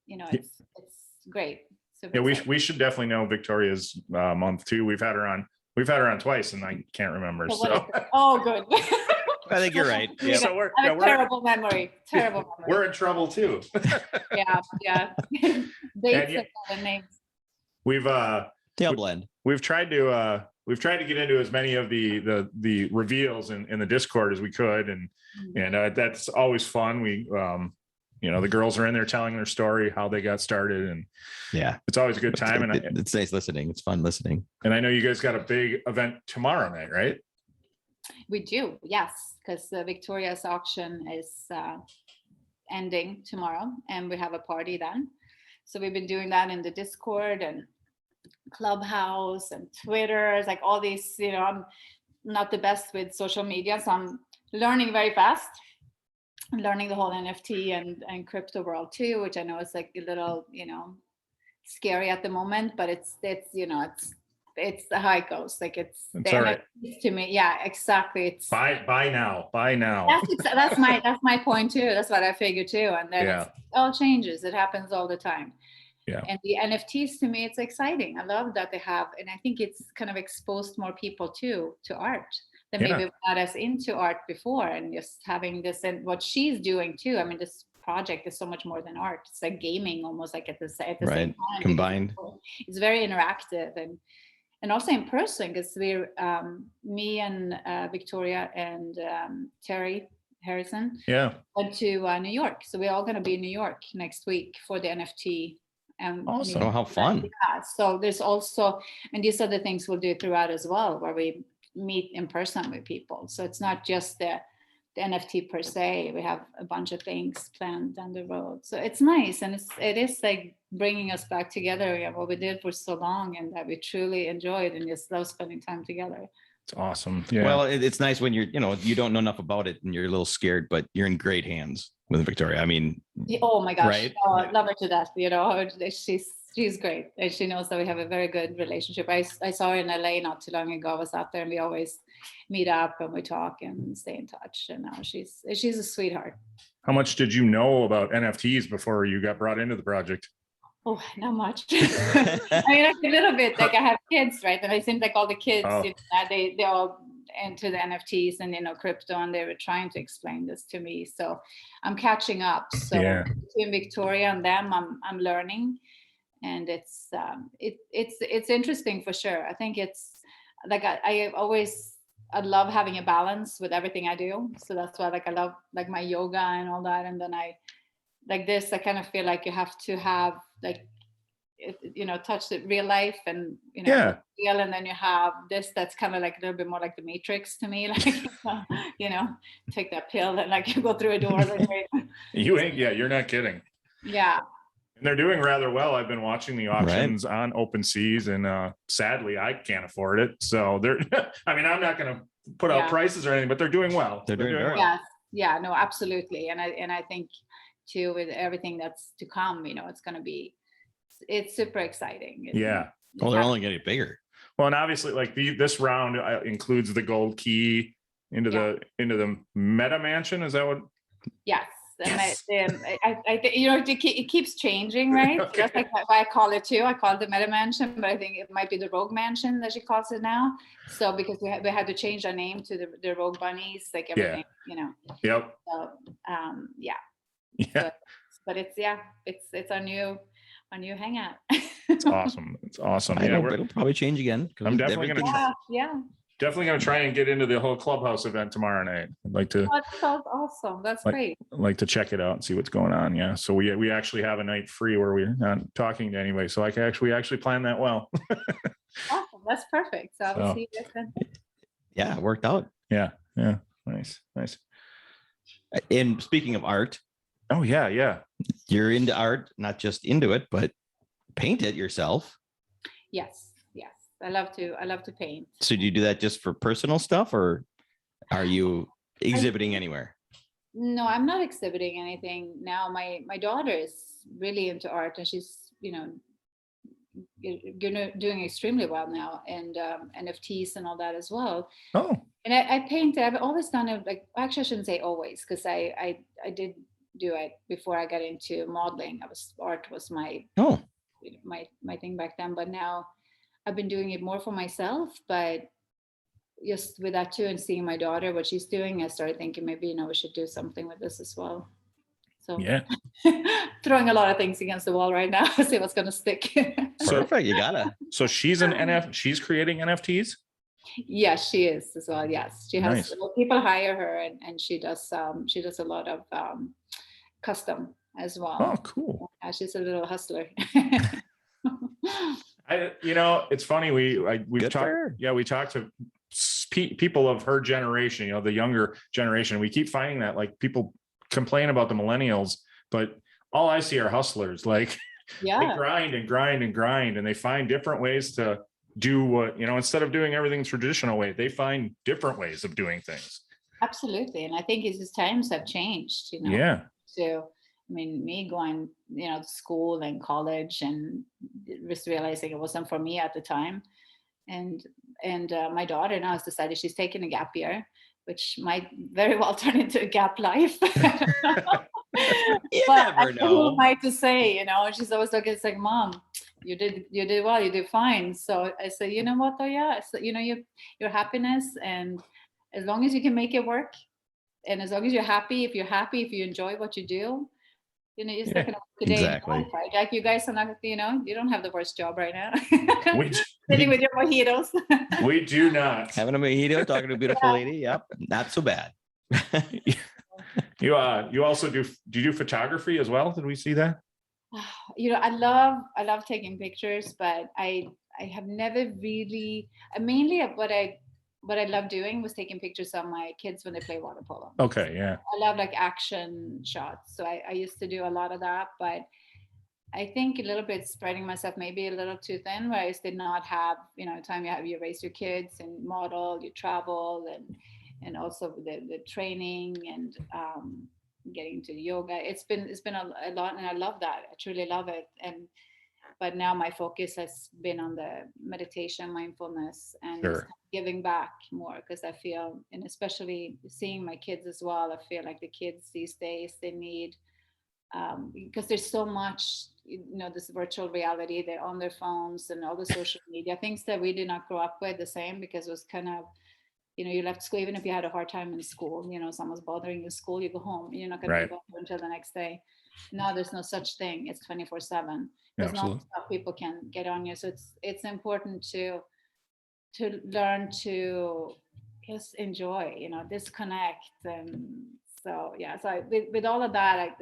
it's great. Yeah, we should definitely know Victoria's month too. We've had her on twice, and I can't remember. Oh, good. I think you're right. Yeah. So we're terrible memory. We're in trouble too. Yeah. Dates and names. We've tail blend. We've tried to we've tried to get into as many of the reveals in the Discord as we could, and that's always fun. We the girls are in there telling their story, how they got started, and it's always a good time. And it's nice listening. It's fun listening. And I know you guys got a big event tomorrow night, right? We do, yes, because Victoria's auction is ending tomorrow, and we have a party then. So we've been doing that in the Discord and Clubhouse and Twitter. It's like all these, I'm not the best with social media, so I'm learning very fast. I'm learning the whole NFT and crypto world too, which I know is like a little, scary at the moment, but it's how it goes. Like it's all right. To me. Yeah, exactly. It's buy now. That's my point too. That's what I figure too. And then it all changes. It happens all the time. Yeah. And the NFTs, to me, it's exciting. I love that they have, and I think it's kind of exposed more people to art that maybe were not as into art before, and just having this, and what she's doing too. I mean, this project is so much more than art. It's like gaming almost, like at the same time. Combined. It's very interactive and also in person, because we're me and Victoria and Terry Harrison went to New York. So we're all going to be in New York next week for the NFT. Awesome. How fun. Yeah. So there's also, and these are the things we'll do throughout as well, where we meet in person with people. So it's not just the NFT per se. We have a bunch of things planned down the road. So it's nice. And it is like bringing us back together, what we did for so long, and that we truly enjoyed and just love spending time together. It's awesome. Yeah. Well, it's nice when you don't know enough about it and you're a little scared, but you're in great hands with Victoria. I mean, oh my gosh, right? Love her to death. She's great, and she knows that we have a very good relationship. I saw her in LA not too long ago. I was out there, and we always meet up and we talk and stay in touch. And now she's a sweetheart. How much did you know about NFTs before you got brought into the project? Oh, not much. I mean, like a little bit. Like I have kids, right? And it seems like all the kids, they all into the NFTs and crypto, and they were trying to explain this to me. So I'm catching up. So between Victoria and them, I'm learning, and it's interesting for sure. I think it's like I love having a balance with everything I do. So that's why I love my yoga and all that. And then I kind of feel like you have to have touch the real life and real, and then you have this that's kind of like a little bit more like the Matrix to me, like take that pill and you go through a door. You're not kidding. Yeah. And they're doing rather well. I've been watching the auctions on OpenSeas, and sadly I can't afford it. So they're I mean, I'm not going to put out prices or anything, but they're doing well. They're doing well. Yes. Yeah, no, absolutely. And I think too, with everything that's to come, it's super exciting. They're only getting bigger. Well, and obviously this round includes the gold key into the meta mansion. Is that what? Yes. Yes. It keeps changing, right? Okay. So that's why I call it too. I call it the meta mansion, but I think it might be the Rogue Mansion that she calls it now. So because we had to change our name to the Rogue Bunnies, like everything, Yep. So but it's our new hangout. It's awesome. It's awesome. It'll probably change again. I'm definitely going to definitely going to try and get into the whole Clubhouse event tomorrow night. I'd like to. That sounds awesome. That's great. I'd like to check it out and see what's going on. Yeah. So we actually have a night free where we're not talking to anybody. So we actually planned that well. Awesome. That's perfect. So I'll see you then. Yeah, it worked out. Yeah. Nice. And speaking of art. Oh yeah. You're into art, not just into it, but paint it yourself. Yes. I love to paint. So do you do that just for personal stuff, or are you exhibiting anywhere? No, I'm not exhibiting anything now. My daughter is really into art, and she's doing extremely well now, and NFTs and all that as well. Oh. And I paint. I've always done it. Actually, I shouldn't say always, because I did do it before I got into modeling. Art was my thing back then, but now I've been doing it more for myself. But just with that too, and seeing my daughter, what she's doing, I started thinking maybe we should do something with this as well. So throwing a lot of things against the wall right now, see what's going to stick. Perfect. You gotta. So she's she's creating NFTs. Yes, she is as well. Yes, she has Nice. people hire her, and she does a lot of custom as well. Oh, cool. She's a little hustler. It's funny. We've talked. Yeah, we talked to people of her generation. The younger generation. We keep finding that like people complain about the millennials, but all I see are hustlers. Like they grind and grind and grind, and they find different ways to do what instead of doing everything traditional way, they find different ways of doing things. Absolutely, and I think it's just times have changed. Yeah. So I mean, me going, to school and college and just realizing it wasn't for me at the time. And my daughter now has decided she's taking a gap year, which might very well turn into a gap life. You but never know. Who am I to say, she's always looking, it's like, Mom, you did well, you did fine. So I said, you know what though? Yeah. So, your happiness, and as long as you can make it work, and as long as you're happy, if you enjoy what you do, you're stuck in today. Exactly. Right? Like you guys are not, you don't have the worst job right now. Sitting with your mojitos. We do not. Having a mojito, talking to a beautiful lady. Yep. Not so bad. You also do you do photography as well? Did we see that? I love taking pictures, but I have never really, mainly what I love doing was taking pictures of my kids when they play water polo. Okay, yeah. I love like action shots. So I used to do a lot of that, but I think a little bit spreading myself maybe a little too thin, where I just did not have, time you raise your kids and model, you travel, and also the training and getting to yoga. It's been a lot, and I love that. I truly love it. But now my focus has been on the meditation, mindfulness, and giving back more, because I feel, and especially seeing my kids as well, I feel like the kids these days, they need, because there's so much, this virtual reality, they're on their phones and all the social media, things that we did not grow up with the same, because it was kind of, you left school, even if you had a hard time in school, someone's bothering you in school, you go home, you're not going to go until the next day. No, there's no such thing. It's 24/7. There's no stuff people can get on you. So it's important to learn to just enjoy, disconnect. And so, so with all of that,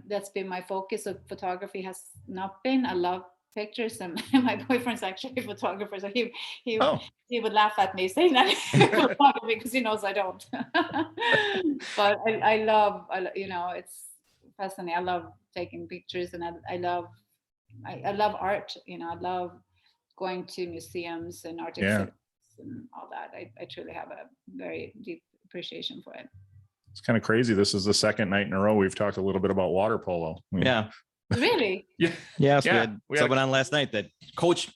that's been my focus. Of photography has not been. I love pictures, and my boyfriend's actually a photographer, so he would laugh at me saying that because he knows I don't. But I love, it's fascinating. I love taking pictures, and I love art. I love going to museums and art exhibits and all that. I truly have a very deep appreciation for it. It's kind of crazy. This is the second night in a row we've talked a little bit about water polo. Yeah. Really? Yeah. So we had someone on last night that coached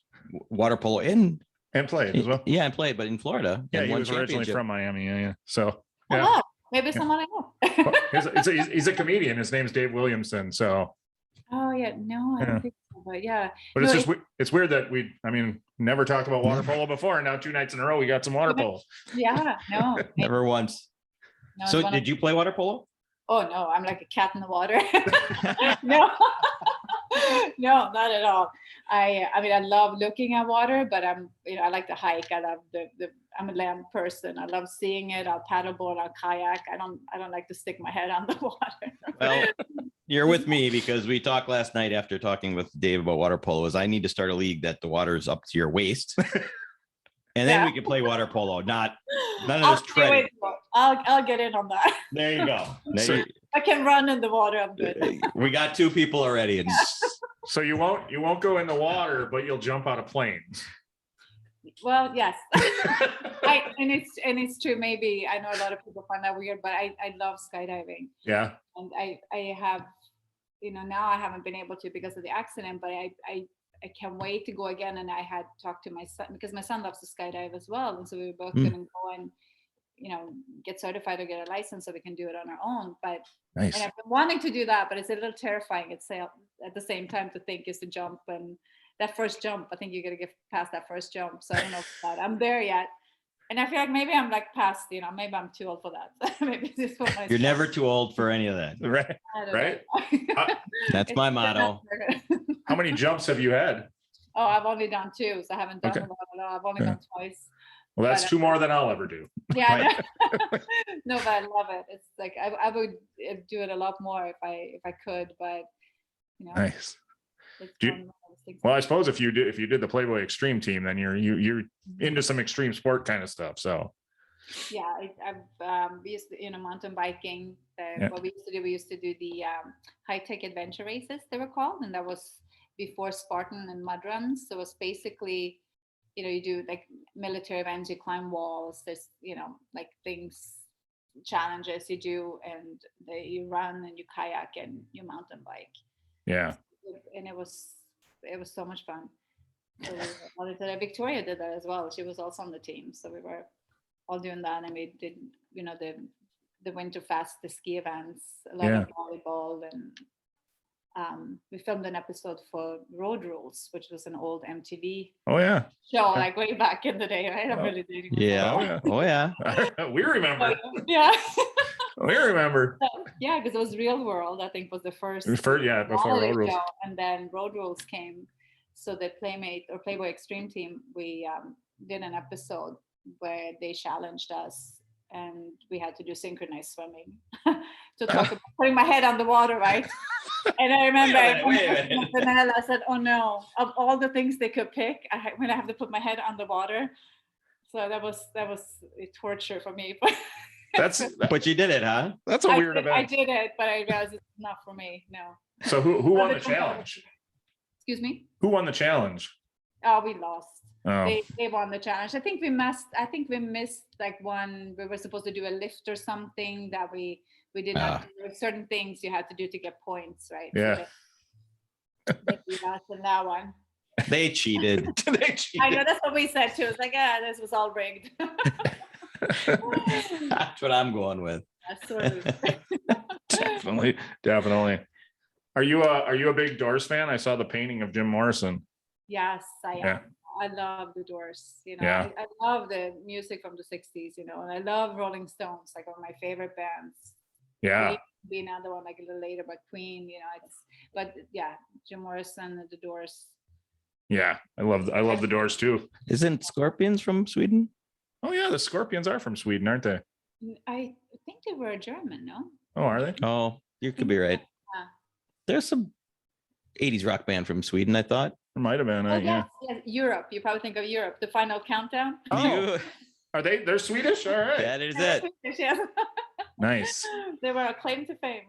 water polo and played as well. Yeah, and played, but in Florida. Yeah, he was originally from Miami. Yeah. So maybe someone I know. He's a comedian. His name's Dave Williamson. So. Oh yeah, no, I don't think so, but yeah. But it's weird that never talked about water polo before, and now 2 nights in a row we got some water polo. Yeah, no, never once. No, so did you play water polo? Oh no, I'm like a cat in the water. No, not at all. I mean, I love looking at water, but I like to hike. I love I'm a land person. I love seeing it. I'll paddleboard, I'll kayak. I don't like to stick my head on the water. Well, you're with me, because we talked last night after talking with Dave about water polo. Is I need to start a league that the water is up to your waist. And then we can play water polo, none of this treading. I'll get in on that. There you go. I can run in the water. I'm good. We got 2 people already. And so you won't go in the water, but you'll jump out of planes. Well, yes. And it's true. Maybe I know a lot of people find that weird, but I love skydiving. Yeah. And I have, now I haven't been able to because of the accident, but I can't wait to go again. And I had talked to my son, because my son loves to skydive as well. And so we were both going to go and, get certified or get a license so we can do it on our own. But nice. And I've been wanting to do that, but it's a little terrifying at the same time to think is to jump. And that first jump, I think you got to get past that first jump. So I don't know if I'm there yet. And I feel like maybe I'm like past, maybe I'm too old for that. Maybe this is You're never too old for any of that. Right. That's my motto. How many jumps have you had? Oh, I've only done 2, so I haven't done a lot. I've only gone twice. Well, that's two more than I'll ever do. Yeah. Right. No, but I love it. It's like I would do it a lot more if I could, but you know, Nice. it's Do you- one of those things. Well, I suppose if you did the Playboy Extreme team, then you're into some extreme sport kind of stuff. So Yeah, we used to, mountain biking. Yeah. What we used to do the high-tech adventure races, they were called, and that was before Spartan and mud runs. So it was basically, you do like military events, you climb walls, there's, like things, challenges you do, and you run and you kayak and you mountain bike. yeah. And it was so much fun. So Victoria did that as well. She was also on the team. So we were all doing that, and we did, the Winterfest, the ski events, a lot of volleyball, and we filmed an episode for Road Rules, which was an old MTV Oh yeah. show, like way back in the day, right? I'm really dating myself. Oh yeah. We remember. Yeah. We remember. Yeah, because it was Real World, I think, was the first. Before holiday Road Rules. show, and then Road Rules came. So the Playmate or Playboy Extreme team, we did an episode where they challenged us, and we had to do synchronized swimming to talk about putting my head underwater, right? And I remember I said, "Oh no! Of all the things they could pick, I'm gonna have to put my head underwater." So that was a torture for me. But you did it, huh? That's a weird event. I did it, but I realized it's not for me. No. So who won the challenge? Excuse me? Who won the challenge? Oh, we lost. Oh. They won the challenge. I think we missed like one. We were supposed to do a lift or something that we did not do. Certain things you had to do to get points, right? Yeah. So we lost in that one. They cheated. I know, that's what we said too. It's like, this was all rigged. That's what I'm going with. Definitely. Are you a big Doors fan? I saw the painting of Jim Morrison. Yes, I am. Yeah. I love the Doors. Yeah. I love the music from the 60s, and I love Rolling Stones, like one of my favorite bands. Yeah. Be another one like a little later, but Queen, but yeah, Jim Morrison and the Doors. Yeah. I love the Doors too. Isn't Scorpions from Sweden? Oh yeah, the Scorpions are from Sweden, aren't they? I think they were German, no? Oh, are they? Oh, you could be right. Yeah. There's some 80s rock band from Sweden, I thought. There might have been. Yeah. Yes, Europe. You probably think of Europe. The Final Countdown. Oh. Are they? They're Swedish. All right. That is it. Yes. Nice. They were a claim to fame.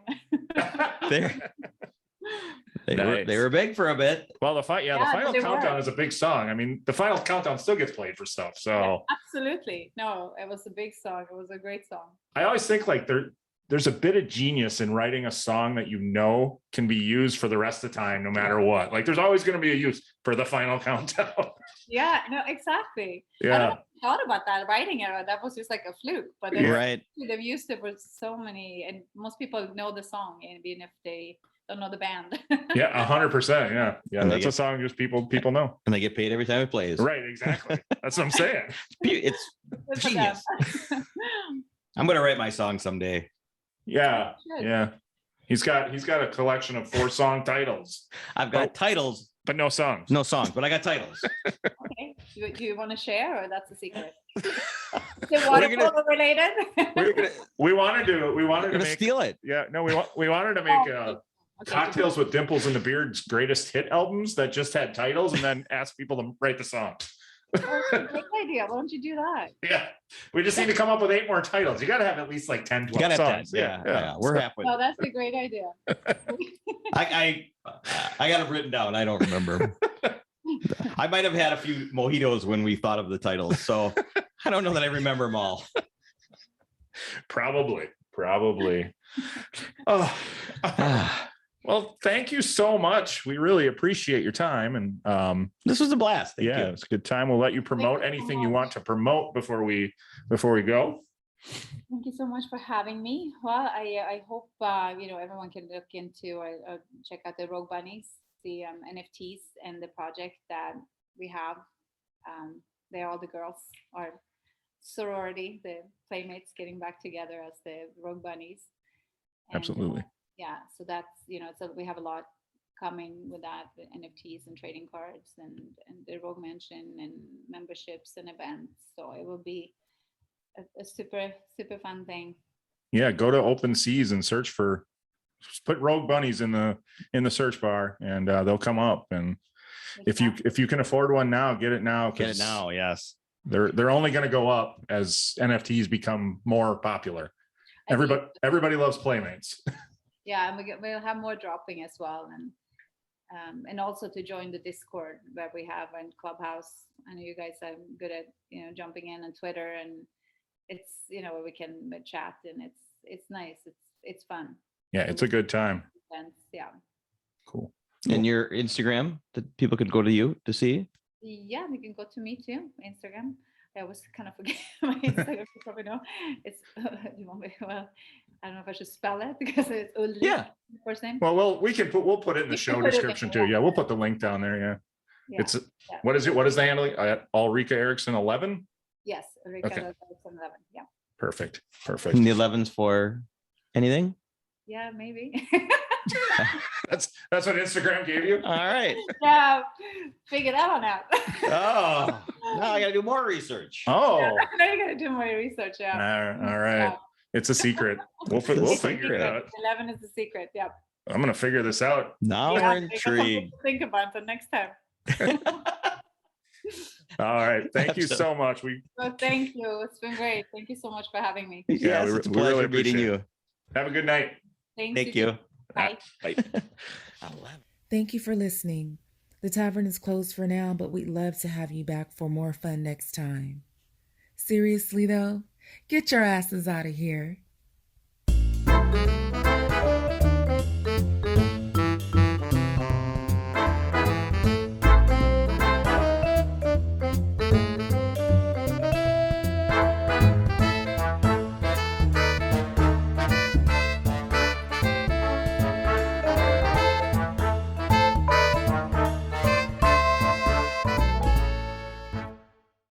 They were big for a bit. Well, the Final Countdown is a big song. I mean, the Final Countdown still gets played for stuff. So yeah, absolutely. No, it was a big song. It was a great song. I always think like there's a bit of genius in writing a song that can be used for the rest of the time, no matter what. Like there's always going to be a use for the Final Countdown. Yeah, no, exactly. Yeah. I never thought about that, writing it. That was just like a fluke. But Right. They've used it for so many, and most people know the song, even if they don't know the band. Yeah, 100%. Yeah. Yeah. That's a song just people know. And they get paid every time it plays. Right, exactly. That's what I'm saying. It's genius. I'm gonna write my song someday. Yeah. Yeah. He's got a collection of 4 song titles. I've got titles, but no songs. No songs, but I got titles. Okay. Do you want to share, or that's a secret? Is it water polo related? We wanted to make, steal it. Yeah, no, we wanted to make Cocktails with Dimples and The Beard's greatest hit albums that just had titles, and then ask people to write the song. That's a great idea. Why don't you do that? Yeah, we just need to come up with 8 more titles. You got to have at least like 10, 12 songs. Yeah. We're halfway. Oh, that's a great idea. I got it written down. I don't remember. I might have had a few mojitos when we thought of the titles, so I don't know that I remember them all. Probably. Oh. Well, thank you so much. We really appreciate your time, and this was a blast. Thank you. It's a good time. We'll let you promote anything you want to promote before we go. Thank you so much for having me. Well, I hope everyone can look into check out the Rogue Bunnies, the NFTs, and the project that we have. They're all the girls, our sorority, the Playmates, getting back together as the Rogue Bunnies. And, absolutely. Yeah, so that's so we have a lot coming with that, with NFTs and trading cards and the Rogue Mansion and memberships and events. So it will be a super fun thing. Yeah, go to OpenSeas and search for, put Rogue Bunnies in the search bar, and they'll come up. And if you can afford one now, get it now. Get it now. Yes. They're only going to go up as NFTs become more popular. Everybody loves Playmates. Yeah, and we'll have more dropping as well, and also to join the Discord that we have and Clubhouse. I know you guys are good at jumping in on Twitter, and it's where we can chat, and it's nice. It's fun. Yeah, it's a good time. Yeah. Cool. And your Instagram that people could go to you to see? Yeah, you can go to me too. Instagram. I always kind of forget my Instagram. You probably know. It's well, I don't know if I should spell it because it's Ulrika. First name. Well, we'll put it in the show description too. Yeah, we'll put the link down there. Yeah. It's what is it? What is the handle? Ulrika Eriksson 11. Yes, Ulrika Eriksson 11. Yeah. Perfect. And the 11's for anything? Yeah, maybe. That's what Instagram gave you. All right. Yeah, figure that one out. Oh, now I got to do more research. Oh, now you got to do more research. Yeah. All right. Yeah. It's a secret. We'll figure it out. 11 is the secret. Yeah. I'm gonna figure this out. Now we're intrigued. Think about it next time. All right. Thank you so much. Thank you. It's been great. Thank you so much for having me. Yeah, it's a pleasure really meeting you. Have a good night. Thank you. Bye. Bye. Thank you for listening. The tavern is closed for now, but we'd love to have you back for more fun next time. Seriously though, get your asses out of here.